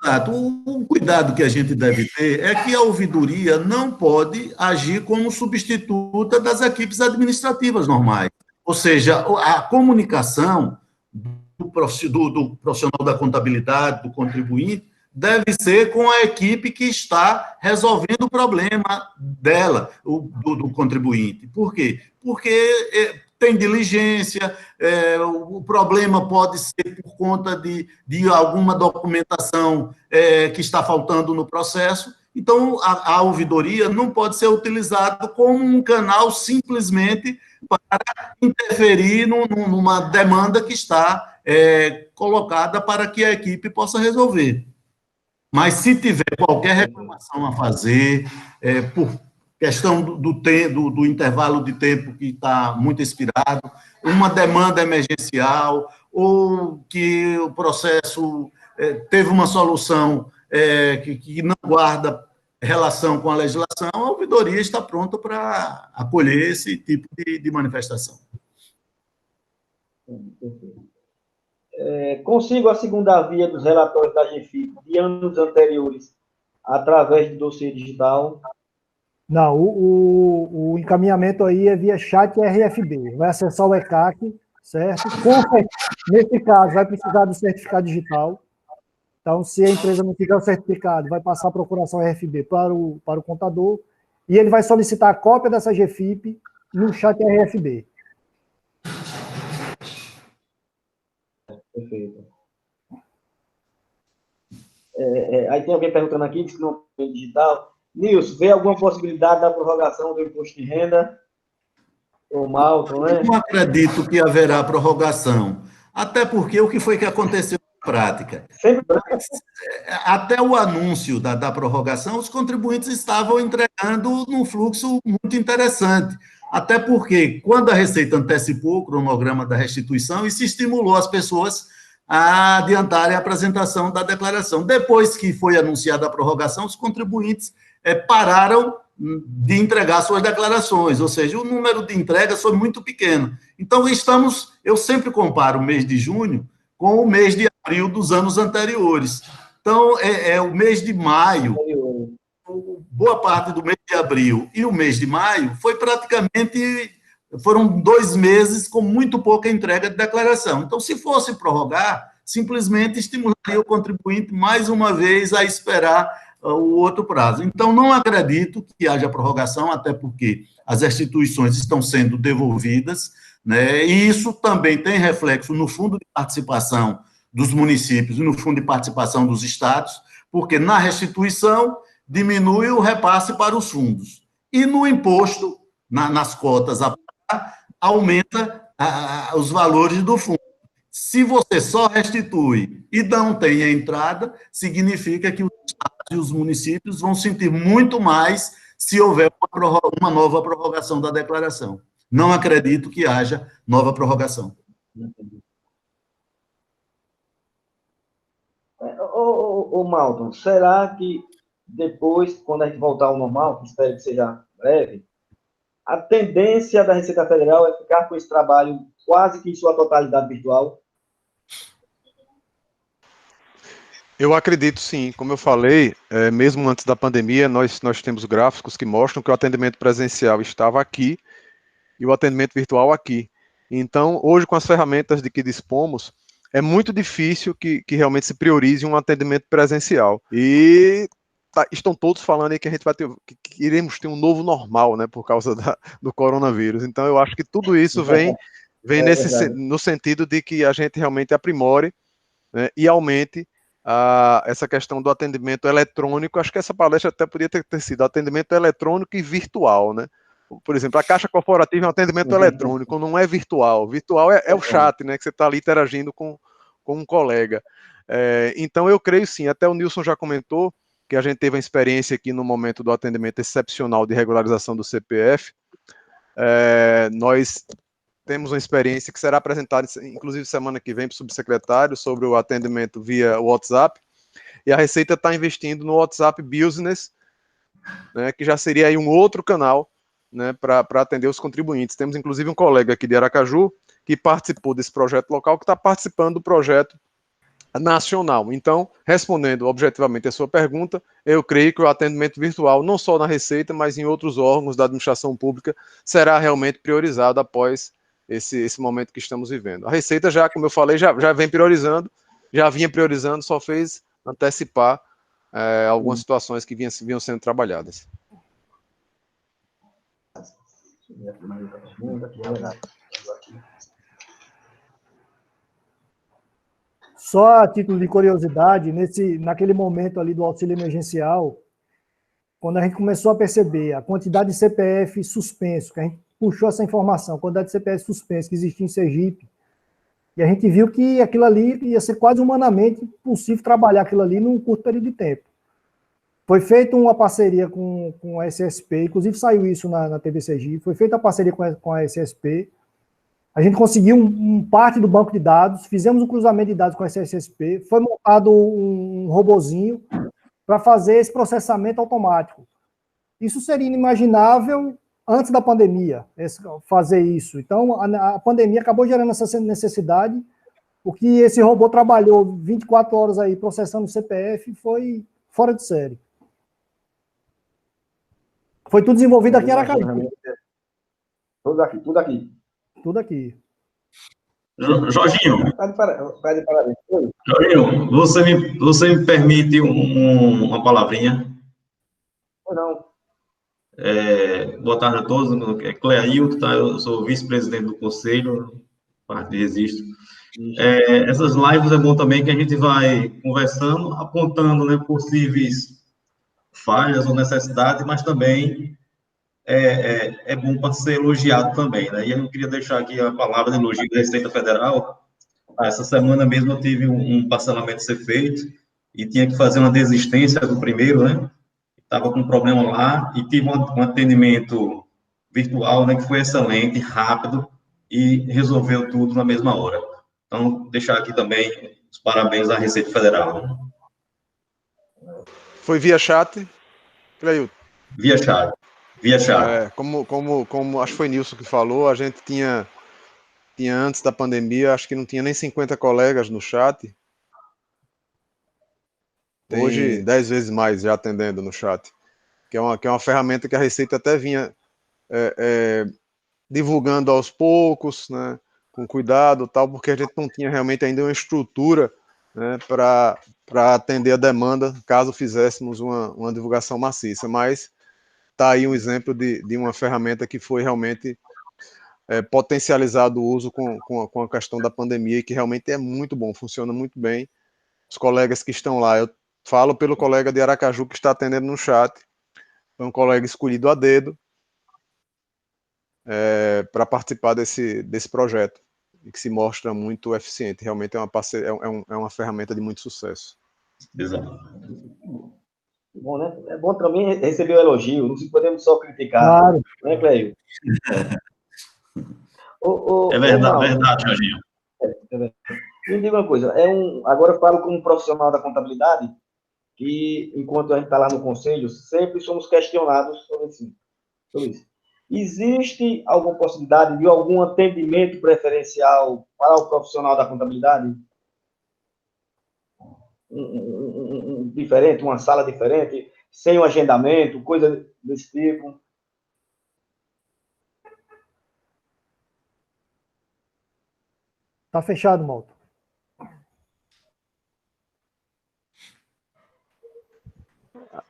Exato. O cuidado que a gente deve ter é que a ouvidoria não pode agir como substituta das equipes administrativas normais. Ou seja, a comunicação do profissional da contabilidade, do contribuinte, deve ser com a equipe que está resolvendo o problema dela, do contribuinte. Por quê? Porque tem diligência, o problema pode ser por conta de alguma documentação que está faltando no processo. Então, a ouvidoria não pode ser utilizada como um canal simplesmente para interferir numa demanda que está colocada para que a equipe possa resolver. Mas, se tiver qualquer reclamação a fazer, por questão do intervalo de tempo que está muito expirado, uma demanda emergencial, ou que o processo teve uma solução que não guarda relação com a legislação, a ouvidoria está pronta para acolher esse tipo de manifestação. Consigo a segunda via dos relatórios da GFIP de anos anteriores através do dossiê digital? Não, o encaminhamento aí é via chat RFB. Vai acessar o ECAC, certo? Nesse caso, vai precisar do certificado digital. Então, se a empresa não tiver o certificado, vai passar a procuração RFB para o contador e ele vai solicitar a cópia dessa GFIP no chat RFB. Perfeito. Aí tem alguém perguntando aqui, diz que não tem digital. Nilson, vê alguma possibilidade da prorrogação do imposto de renda? Ou Malton, né? Eu não acredito que haverá prorrogação. Até porque o que foi que aconteceu na prática? Sempre. Até o anúncio da prorrogação, os contribuintes estavam entregando num fluxo muito interessante. Até porque, quando a Receita antecipou o cronograma da restituição, isso estimulou as pessoas a adiantarem a apresentação da declaração. Depois que foi anunciada a prorrogação, os contribuintes pararam de entregar suas declarações, ou seja, o número de entregas foi muito pequeno. Então, eu sempre comparo o mês de junho com o mês de abril dos anos anteriores. Então, o mês de maio, boa parte do mês de abril e o mês de maio foram 2 meses com muito pouca entrega de declaração. Então, se fosse prorrogar, simplesmente estimularia o contribuinte mais uma vez a esperar o outro prazo. Então, não acredito que haja prorrogação, até porque as restituições estão sendo devolvidas, né? E isso também tem reflexo no fundo de participação dos municípios e no fundo de participação dos estados, porque na restituição diminui o repasse para os fundos. E no imposto, nas cotas a pagar, aumenta os valores do fundo. Se você só restitui e não tem a entrada, significa que os estados e os municípios vão sentir muito mais se houver uma nova prorrogação da declaração. Não acredito que haja nova prorrogação. Ô, Malton, será que depois, quando a gente voltar ao normal, que espero que seja breve, a tendência da Receita Federal é ficar com esse trabalho quase que em sua totalidade virtual? Eu acredito sim, como eu falei, mesmo antes da pandemia, nós temos gráficos que mostram que o atendimento presencial estava aqui e o atendimento virtual aqui. Então, hoje, com as ferramentas de que dispomos, é muito difícil que realmente se priorize um atendimento presencial. E estão todos falando aí que a gente vai ter, que iremos ter um novo normal, né, por causa do coronavírus. Então, eu acho que tudo isso vem no sentido de que a gente realmente aprimore, né, e aumente essa questão do atendimento eletrônico. Acho que essa palestra até podia ter sido atendimento eletrônico e virtual, né? Por exemplo, a Caixa Corporativa é um atendimento eletrônico, não é virtual. Virtual é o chat, né? Que você está ali interagindo com um colega. Então, eu creio sim, até o Nilson já comentou que a gente teve uma experiência aqui no momento do atendimento excepcional de regularização do CPF. Nós temos uma experiência que será apresentada, inclusive, semana que vem para o subsecretário, sobre o atendimento via WhatsApp, e a Receita está investindo no WhatsApp Business, né, que já seria aí um outro canal, né, para atender os contribuintes. Temos, inclusive, um colega aqui de Aracaju que participou desse projeto local, que está participando do projeto nacional. Então, respondendo objetivamente a sua pergunta, eu creio que o atendimento virtual, não só na Receita, mas em outros órgãos da administração pública, será realmente priorizado após esse momento que estamos vivendo. A Receita já, como eu falei, já vem priorizando, já vinha priorizando, só fez antecipar algumas situações que vinham sendo trabalhadas. Só a título de curiosidade, naquele momento ali do auxílio emergencial, quando a gente começou a perceber a quantidade de CPF suspenso, que a gente puxou essa informação, a quantidade de CPF suspenso que existia em Sergipe, e a gente viu que aquilo ali ia ser quase humanamente possível trabalhar aquilo ali num curto período de tempo. Foi feita uma parceria com a SSP, inclusive saiu isso na TV Sergipe, foi feita a parceria com a SSP, a gente conseguiu parte do banco de dados, fizemos um cruzamento de dados com a SSP, foi montado um robozinho para fazer esse processamento automático. Isso seria inimaginável antes da pandemia, fazer isso. Então, a pandemia acabou gerando essa necessidade, porque esse robô trabalhou 24 horas aí processando o CPF e foi fora de série. Foi tudo desenvolvido aqui em Aracaju. Tudo aqui. Tudo aqui. Jorginho, Jorginho, você me permite uma palavrinha? Não. Boa tarde a todos, é Cleailton, tá? Eu sou vice-presidente do conselho, parte de Registro. Essas lives é bom também que a gente vai conversando, apontando, né, possíveis falhas ou necessidades, mas também é bom para ser elogiado também, né? E eu queria deixar aqui a palavra de elogio da Receita Federal. Essa semana mesmo eu tive um parcelamento a ser feito e tinha que fazer uma desistência do primeiro, né? Estava com um problema lá e tive um atendimento virtual, né, que foi excelente, rápido e resolveu tudo na mesma hora. Então, deixar aqui também os parabéns à Receita Federal. Foi via chat, Cleilton? Via chat. Como acho que foi Nilson que falou, a gente tinha antes da pandemia, acho que não tinha nem 50 colegas no chat. Hoje, 10 vezes mais já atendendo no chat. Que é uma ferramenta que a Receita até vinha divulgando aos poucos, né, com cuidado, tal, porque a gente não tinha realmente ainda uma estrutura, né, para atender a demanda, caso fizéssemos uma divulgação maciça. Mas está aí um exemplo de uma ferramenta que foi realmente potencializado o uso com a questão da pandemia e que realmente é muito bom, funciona muito bem. Os colegas que estão lá, eu falo pelo colega de Aracaju que está atendendo no chat, foi um colega escolhido a dedo para participar desse projeto e que se mostra muito eficiente. Realmente é uma ferramenta de muito sucesso. Exato. Bom, né? É bom também receber o elogio, não podemos só criticar. Claro. Né, Cleio? É verdade, Jorginho. Me diga uma coisa, agora eu falo como profissional da contabilidade, que enquanto a gente está lá no conselho, sempre somos questionados sobre isso. Existe alguma possibilidade de algum atendimento preferencial para o profissional da contabilidade? diferente, uma sala diferente, sem um agendamento, coisa desse tipo. Tá fechado, Malto.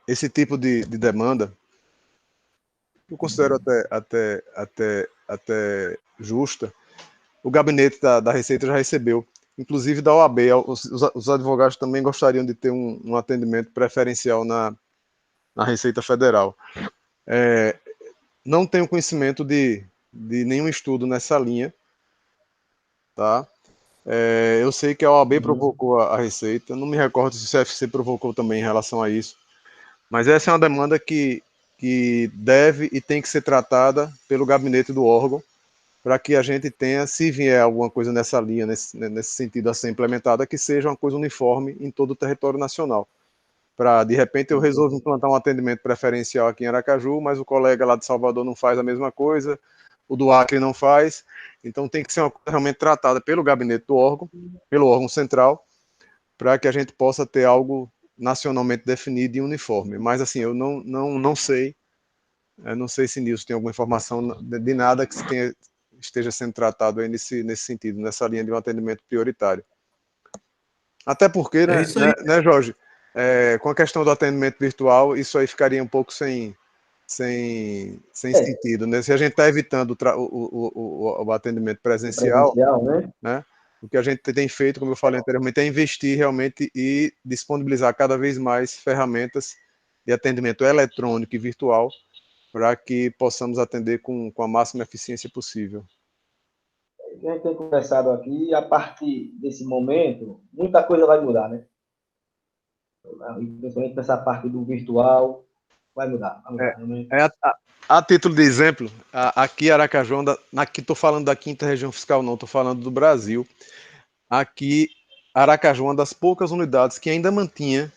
Esse tipo de demanda, eu considero até justa. O gabinete da Receita já recebeu, inclusive da OAB. Os advogados também gostariam de ter um atendimento preferencial na Receita Federal. Não tenho conhecimento de nenhum estudo nessa linha, tá? Eu sei que a OAB provocou a Receita, não me recordo se o CFC provocou também em relação a isso, mas essa é uma demanda que deve e tem que ser tratada pelo gabinete do órgão, para que a gente tenha, se vier alguma coisa nessa linha, nesse sentido a ser implementada, que seja uma coisa uniforme em todo o território nacional. Para, de repente, eu resolvo implantar um atendimento preferencial aqui em Aracaju, mas o colega lá de Salvador não faz a mesma coisa, o do Acre não faz, então tem que ser uma coisa realmente tratada pelo gabinete do órgão, pelo órgão central, para que a gente possa ter algo nacionalmente definido e uniforme. Mas, assim, eu não sei, não sei se Nilson tem alguma informação de nada que esteja sendo tratado aí nesse sentido, nessa linha de um atendimento prioritário. Até porque, né, Jorge, com a questão do atendimento virtual, isso aí ficaria um pouco sem sentido, né? Se a gente está evitando o atendimento presencial, né? O que a gente tem feito, como eu falei anteriormente, é investir realmente e disponibilizar cada vez mais ferramentas de atendimento eletrônico e virtual para que possamos atender com a máxima eficiência possível. A gente tem conversado aqui, a partir desse momento, muita coisa vai mudar, né? Principalmente nessa parte do virtual, vai mudar. A título de exemplo, aqui Aracaju, aqui estou falando da 5ª região fiscal, não, estou falando do Brasil. Aqui, Aracaju é uma das poucas unidades que ainda mantinha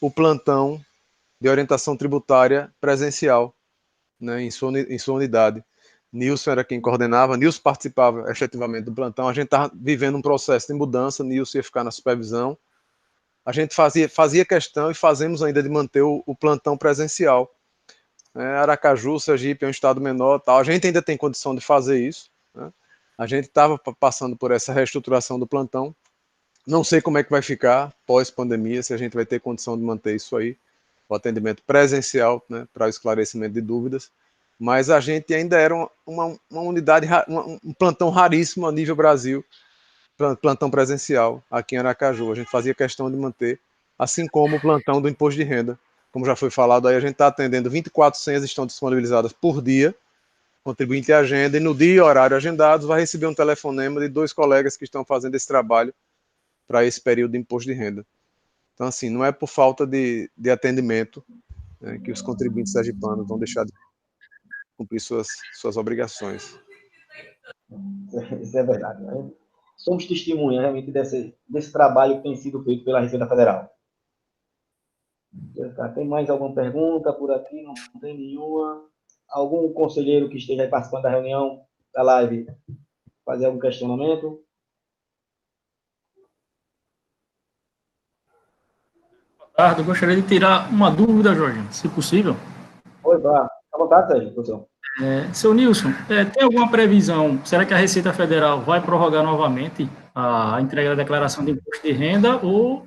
o plantão de orientação tributária presencial, né, em sua unidade. Nilson era quem coordenava, Nilson participava efetivamente do plantão, a gente estava vivendo um processo de mudança, Nilson ia ficar na supervisão, a gente fazia questão e fazemos ainda de manter o plantão presencial. Aracaju, Sergipe é um estado menor, tal. A gente ainda tem condição de fazer isso, né? A gente estava passando por essa reestruturação do plantão, não sei como é que vai ficar pós-pandemia, se a gente vai ter condição de manter isso aí, o atendimento presencial, né, para o esclarecimento de dúvidas, mas a gente ainda era uma unidade, um plantão raríssimo a nível Brasil, plantão presencial aqui em Aracaju. A gente fazia questão de manter, assim como o plantão do imposto de renda. Como já foi falado aí, a gente está atendendo 24 senhas, estão disponibilizadas por dia, contribuinte agenda, e no dia e horário agendados vai receber um telefonema de 2 colegas que estão fazendo esse trabalho para esse período de imposto de renda. Então, assim, não é por falta de atendimento, né, que os contribuintes sergipanos vão deixar de cumprir suas obrigações. Isso é verdade, né? Somos testemunhas realmente desse trabalho que tem sido feito pela Receita Federal. Tem mais alguma pergunta por aqui? Não tem nenhuma. Algum conselheiro que esteja aí participando da reunião, da live, fazer algum questionamento? Boa tarde, eu gostaria de tirar uma dúvida, Jorge, se possível. Oi, vá. À vontade, Sérgio, professor. Seu Nilson, tem alguma previsão? Será que a Receita Federal vai prorrogar novamente a entrega da declaração de imposto de renda ou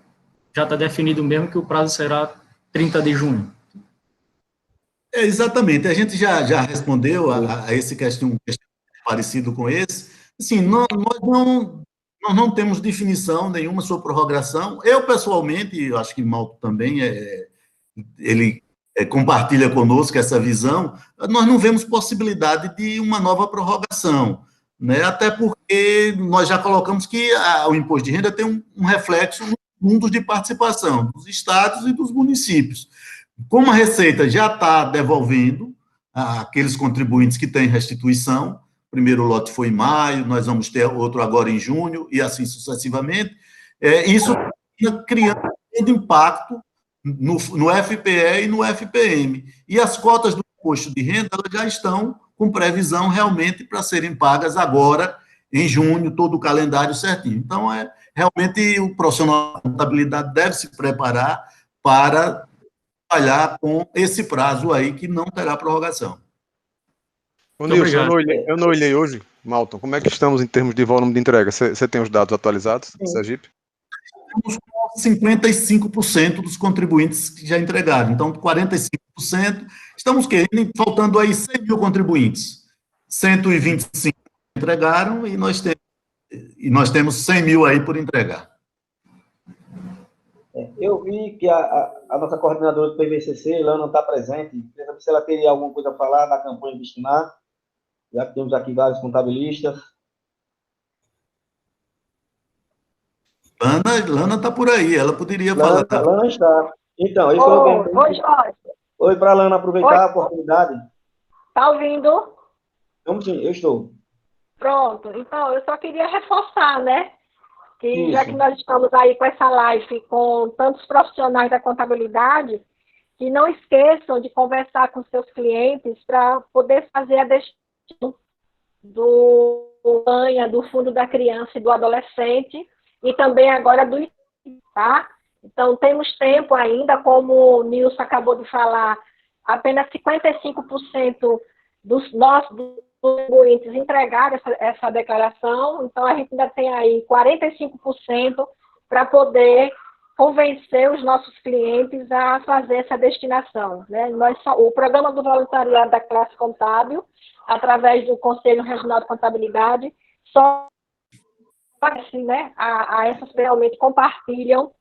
já está definido mesmo que o prazo será 30 de junho? Exatamente, a gente já respondeu a esse questão parecido com esse. Assim, nós não temos definição nenhuma sobre prorrogação. Eu, pessoalmente, eu acho que Malto também, ele compartilha conosco essa visão, nós não vemos possibilidade de uma nova prorrogação, né? Até porque nós já colocamos que o imposto de renda tem um reflexo nos fundos de participação dos estados e dos municípios. Como a Receita já está devolvendo aqueles contribuintes que têm restituição, o primeiro lote foi em maio, nós vamos ter outro agora em junho, e assim sucessivamente, isso está criando um impacto no FPE e no FPM. E as cotas do imposto de renda elas já estão com previsão realmente para serem pagas agora, em junho, todo o calendário certinho. Então, realmente, o profissional da contabilidade deve se preparar para trabalhar com esse prazo aí que não terá prorrogação. Ô, Nilson, eu não olhei hoje, Malton, como é que estamos em termos de volume de entrega? Você tem os dados atualizados, Sergipe? Temos 55% dos contribuintes que já entregaram. Então, 45%. Estamos faltando aí 100 mil contribuintes. 125 entregaram e nós temos 100 mil aí por entregar. Eu vi que a nossa coordenadora do PVCC, Lana, está presente. Queria saber se ela teria alguma coisa a falar da campanha Destinar, já que temos aqui vários contabilistas. Lana está por aí, ela poderia falar. Lana está. Então, eu Oi, Jorge. Oi, para a Lana aproveitar a oportunidade. Está ouvindo? Vamos sim, eu estou. Pronto. Então, eu só queria reforçar, né? Que Isso. já que nós estamos aí com essa live com tantos profissionais da contabilidade, que não esqueçam de conversar com seus clientes para poder fazer a destinação do Fundo da Criança e do Adolescente e também agora do ICI, tá? Então, temos tempo ainda, como o Nilson acabou de falar, apenas 55% dos nossos contribuintes entregaram essa declaração, então a gente ainda tem aí 45% para poder convencer os nossos clientes a fazer essa destinação, né? O programa do voluntariado da classe contábil, através do Conselho Regional de Contabilidade, só assim, né, a essas que realmente compartilham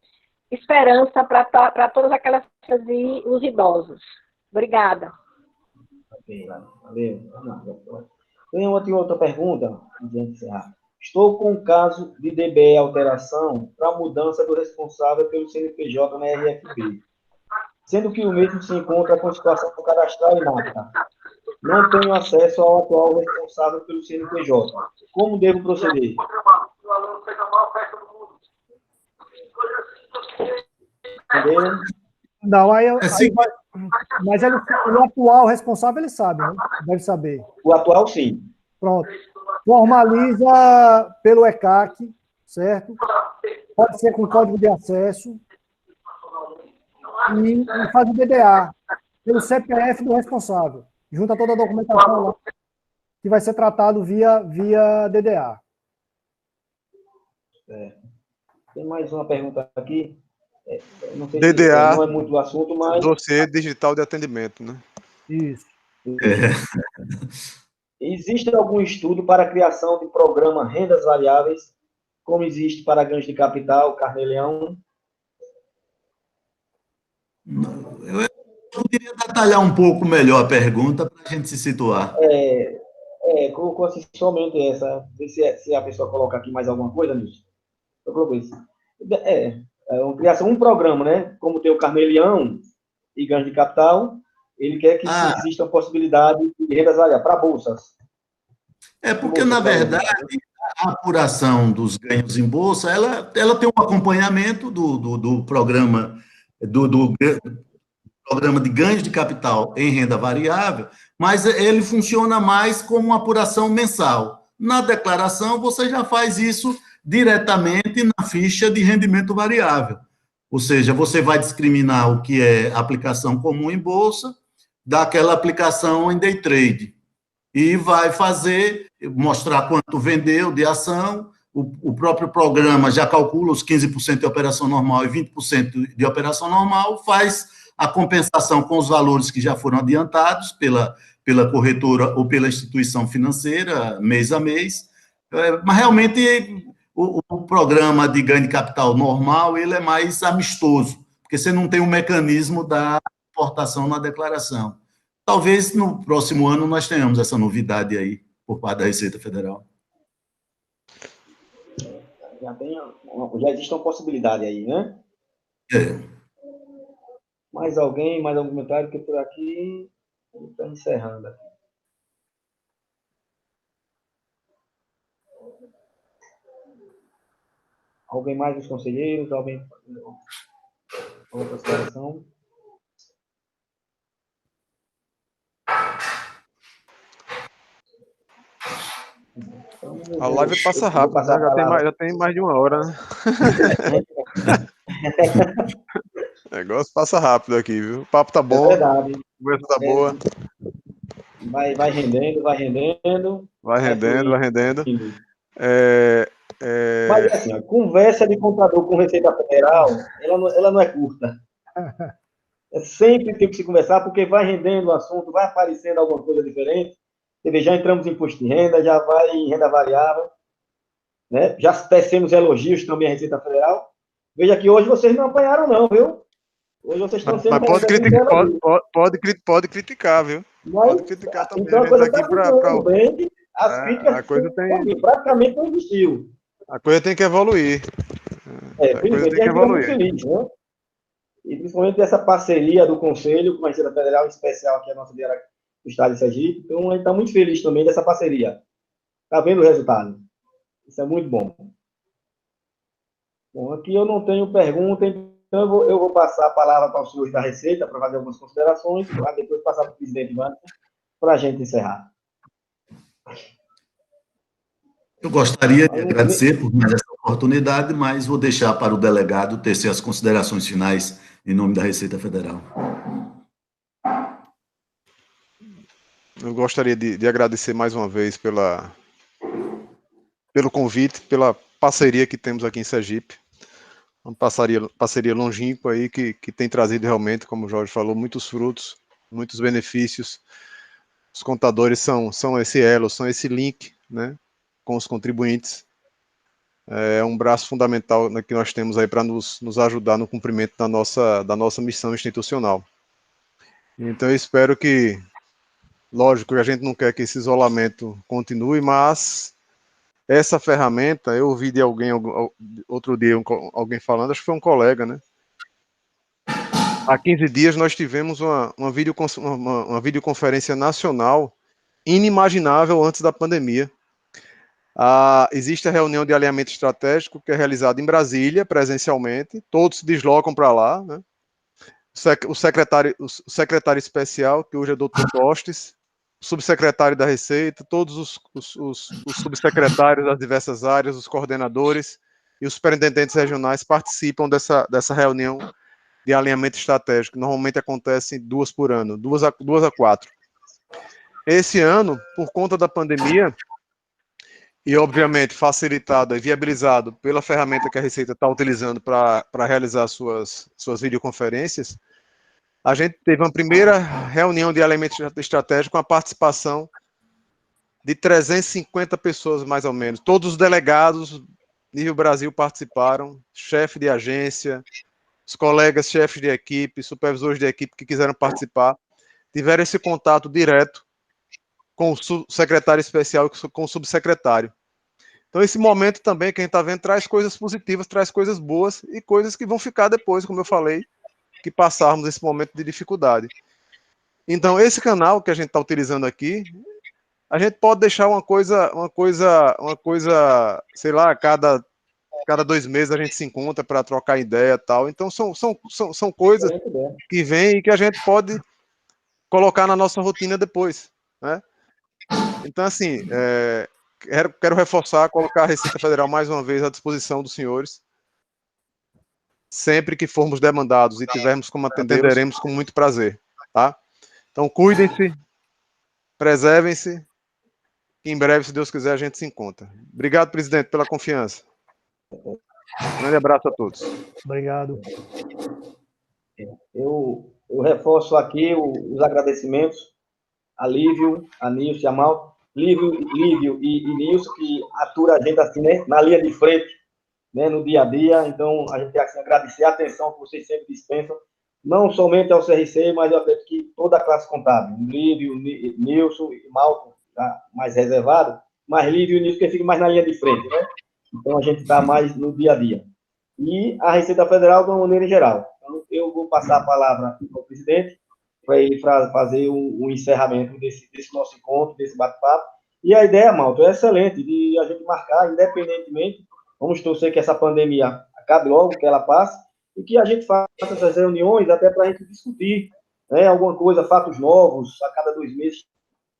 esperança para todas aquelas pessoas e os idosos. Obrigada. Ok, valeu. Tem outra pergunta, antes de encerrar. Estou com um caso de DBE alteração para mudança do responsável pelo CNPJ na RFB, sendo que o mesmo se encontra com situação cadastral inapta. Não tenho acesso ao atual responsável pelo CNPJ. Como devo proceder? Entendeu? Não, mas o atual responsável, ele sabe, né? Deve saber. O atual, sim. Pronto. Formaliza pelo ECAC, certo? Pode ser com código de acesso. E faz o DDA, pelo CPF do responsável. Junta toda a documentação lá, que vai ser tratado via DDA. Tem mais uma pergunta aqui. Não sei DDA, se não é muito do assunto, mas... Dossiê digital de atendimento, né? Isso. Existe algum estudo para a criação de programa Rendas Variáveis, como existe para ganhos de capital, Carnê-Leão? Eu poderia detalhar um pouco melhor a pergunta para a gente se situar. Colocou assim somente essa. Ver se a pessoa coloca aqui mais alguma coisa, Nilson. Eu coloquei isso. Uma criação, um programa, né? Como tem o Carnê-Leão e ganhos de capital, ele quer que exista a possibilidade de rendas variáveis para bolsas. Porque, na verdade, a apuração dos ganhos em bolsa, ela tem um acompanhamento do programa programa de ganhos de capital em renda variável, mas ele funciona mais como uma apuração mensal. Na declaração, você já faz isso diretamente na ficha de rendimento variável. Ou seja, você vai discriminar o que é aplicação comum em bolsa daquela aplicação em day trade. E vai mostrar quanto vendeu de ação, o próprio programa já calcula os 15% de operação normal e 20% de operação normal, faz a compensação com os valores que já foram adiantados pela corretora ou pela instituição financeira, mês a mês. Mas, realmente, o programa de ganho de capital normal, ele é mais amistoso, porque você não tem um mecanismo da importação na declaração. Talvez no próximo ano nós tenhamos essa novidade aí, por parte da Receita Federal. Já existe uma possibilidade aí, né? Mais alguém, mais algum comentário? Que por aqui está encerrando. Alguém mais dos conselheiros? Alguém? Outra situação? A live passa rápido, né? Já tem mais de uma hora, né? O negócio passa rápido aqui, viu? O papo tá É bom, a verdade. conversa tá boa, Vai rendendo, vai rendendo, vai vai rendendo, vai rendendo. fluindo. É, Mas, é, assim, ó, conversa de contador com Receita Federal, ela não é curta. É sempre tem que se conversar, porque vai rendendo o assunto, vai aparecendo alguma coisa diferente. Você vê, já entramos em imposto de renda, já vai em renda variável, né? Já tecemos elogios também à Receita Federal. Veja que hoje vocês não apanharam, não, viu? Hoje vocês estão sendo mas pode recebendo criticar, elogios. pode criticar, viu? Mas, Pode criticar também. então A a gente tá coisa aqui está funcionando bem, as a críticas coisa tem, praticamente não existiu. a coisa tem que evoluir. A coisa Felizmente, tem a que gente fica muito evoluir. feliz, né? E principalmente essa parceria do Conselho com a Receita Federal, em especial aqui a nossa diretora do Estado de Sergipe. Então, a gente está muito feliz também dessa parceria. Está vendo o resultado? Isso é muito bom. Bom, aqui eu não tenho pergunta, então eu vou passar a palavra para os senhores da Receita para fazer algumas considerações, para depois passar para o presidente Ivan, para a gente encerrar. Eu gostaria de agradecer por mais essa oportunidade, mas vou deixar para o delegado tecer as considerações finais em nome da Receita Federal. Eu gostaria de agradecer mais uma vez pelo convite, pela parceria que temos aqui em Sergipe. Uma parceria longínqua aí que tem trazido realmente, como o Jorge falou, muitos frutos, muitos benefícios. Os contadores são esse elo, são esse link, né, com os contribuintes. É um braço fundamental que nós temos aí para nos ajudar no cumprimento da nossa missão institucional. Então eu espero que, lógico que a gente não quer que esse isolamento continue, mas essa ferramenta, eu ouvi de alguém, outro dia, alguém falando, acho que foi um colega, né? Há 15 dias nós tivemos uma videoconferência nacional inimaginável antes da pandemia. Existe a reunião de alinhamento estratégico que é realizada em Brasília, presencialmente, todos se deslocam para lá, né? O secretário especial, que hoje é Dr. Tostes, o subsecretário da Receita, todos os subsecretários das diversas áreas, os coordenadores e os superintendentes regionais participam dessa reunião de alinhamento estratégico. Normalmente acontece 2 por ano, 2 a 4. Esse ano, por conta da pandemia, e obviamente facilitado e viabilizado pela ferramenta que a Receita está utilizando para realizar suas videoconferências, a gente teve uma primeira reunião de alinhamento estratégico com a participação de 350 pessoas, mais ou menos. Todos os delegados nível Brasil participaram, chefe de agência, os colegas chefes de equipe, supervisores de equipe que quiseram participar, tiveram esse contato direto com o secretário especial e com o subsecretário. Então, esse momento também que a gente está vendo traz coisas positivas, traz coisas boas e coisas que vão ficar depois, como eu falei, que passarmos esse momento de dificuldade. Então, esse canal que a gente está utilizando aqui, a gente pode deixar uma coisa, sei lá, cada 2 meses a gente se encontra para trocar ideia e tal. Então, são coisas que vêm e que a gente pode colocar na nossa rotina depois, né? Então, assim, quero reforçar, colocar a Receita Federal mais uma vez à disposição dos senhores. Sempre que formos demandados e tivermos como atenderemos com muito prazer, tá? Então, cuidem-se, preservem-se, que em breve, se Deus quiser, a gente se encontra. Obrigado, presidente, pela confiança. Grande abraço a todos. Obrigado. Eu reforço aqui os agradecimentos a Lívio, a Nilson e a Mal. Lívio e Nilson, que aturam a gente assim, né, na linha de frente, né, no dia a dia. Então, a gente tem que agradecer a atenção que vocês sempre dispensam, não somente ao CRC, mas eu acredito que toda a classe contábil. Lívio, Nilson e Malco, tá mais reservado, mas Lívio e Nilson que ficam mais na linha de frente, né? Então, a gente está mais no dia a dia. E a Receita Federal, de uma maneira geral. Então, eu vou passar a palavra ao presidente, para ele fazer o encerramento desse nosso encontro, desse bate-papo. E a ideia, Malto, é excelente, de a gente marcar, independentemente, vamos torcer que essa pandemia acabe logo, que ela passe, e que a gente faça essas reuniões até para a gente discutir, né, alguma coisa, fatos novos, a cada 2 meses,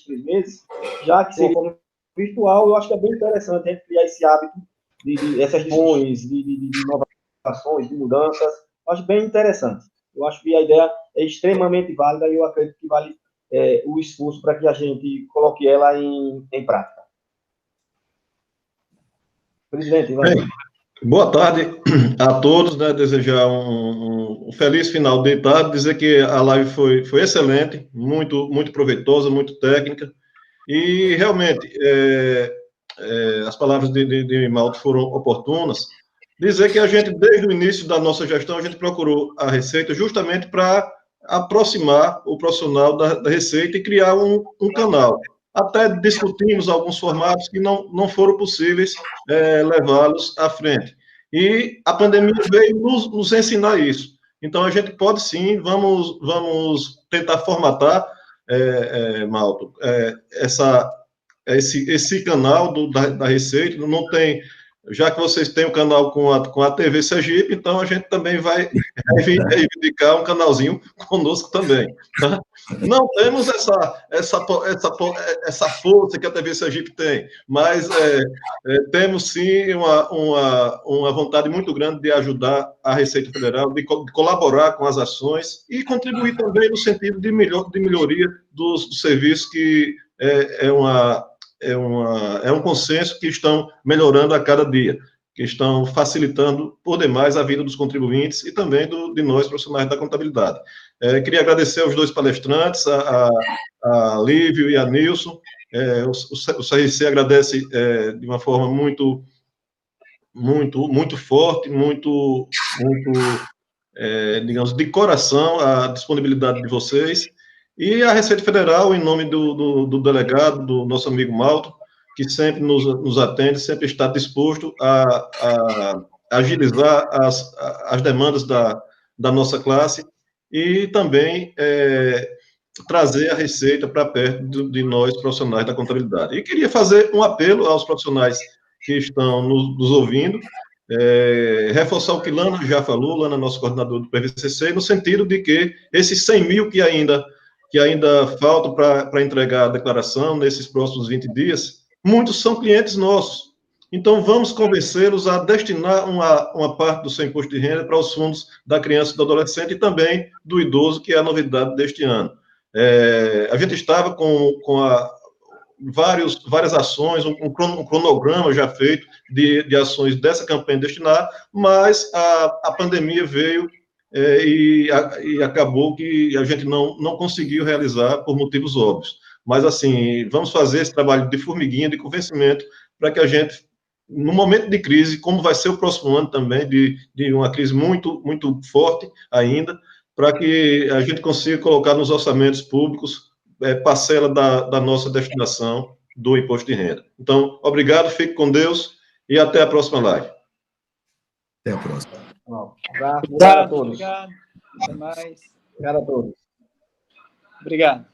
3 meses, já que se for virtual, eu acho que é bem interessante a gente criar esse hábito de essas discussões, de inovações, de mudanças, eu acho bem interessante. Eu acho que a ideia é extremamente válida e eu acredito que vale o esforço para que a gente coloque ela em prática. Presidente, vai. Boa tarde a todos, né? Desejar um feliz final de tarde, dizer que a live foi excelente, muito proveitosa, muito técnica, e realmente as palavras de Malto foram oportunas. Dizer que a gente, desde o início da nossa gestão, a gente procurou a Receita justamente para aproximar o profissional da Receita e criar um canal. Até discutimos alguns formatos que não foram possíveis levá-los à frente. E a pandemia veio nos ensinar isso. Então, a gente pode sim, vamos tentar formatar, Malto, esse canal da Receita. Não tem, já que vocês têm o canal com a TV Sergipe, então a gente também vai reivindicar um canalzinho conosco também. Tá? Não temos essa força que a TV Sergipe tem, mas temos sim uma vontade muito grande de ajudar a Receita Federal, de colaborar com as ações e contribuir também no sentido de melhoria dos serviços, que é um consenso que estão melhorando a cada dia, que estão facilitando por demais a vida dos contribuintes e também de nós, profissionais da contabilidade. Queria agradecer aos dois palestrantes, a Lívio e a Nilson. O CRC agradece de uma forma muito forte, digamos, de coração, a disponibilidade de vocês. E a Receita Federal, em nome do delegado, do nosso amigo Malto, que sempre nos atende, sempre está disposto a agilizar as demandas da nossa classe e também trazer a Receita para perto de nós, profissionais da contabilidade. E queria fazer um apelo aos profissionais que estão nos ouvindo, reforçar o que Lana já falou, Lana, nosso coordenador do PVCC, no sentido de que esses 100 mil que ainda faltam para entregar a declaração nesses próximos 20 dias, muitos são clientes nossos. Então, vamos convencê-los a destinar uma parte do seu imposto de renda para os fundos da criança e do adolescente e também do idoso, que é a novidade deste ano. A gente estava com várias ações, um cronograma já feito de ações dessa campanha destinar, mas a pandemia veio e acabou que a gente não conseguiu realizar por motivos óbvios. Mas, assim, vamos fazer esse trabalho de formiguinha, de convencimento, para que a gente, no momento de crise, como vai ser o próximo ano também, de uma crise muito forte ainda, para que a gente consiga colocar nos orçamentos públicos parcela da nossa destinação do imposto de renda. Então, obrigado, fique com Deus e até a próxima live. Até a próxima. Obrigado a todos. Obrigado. Até mais. Obrigado a todos. Obrigado.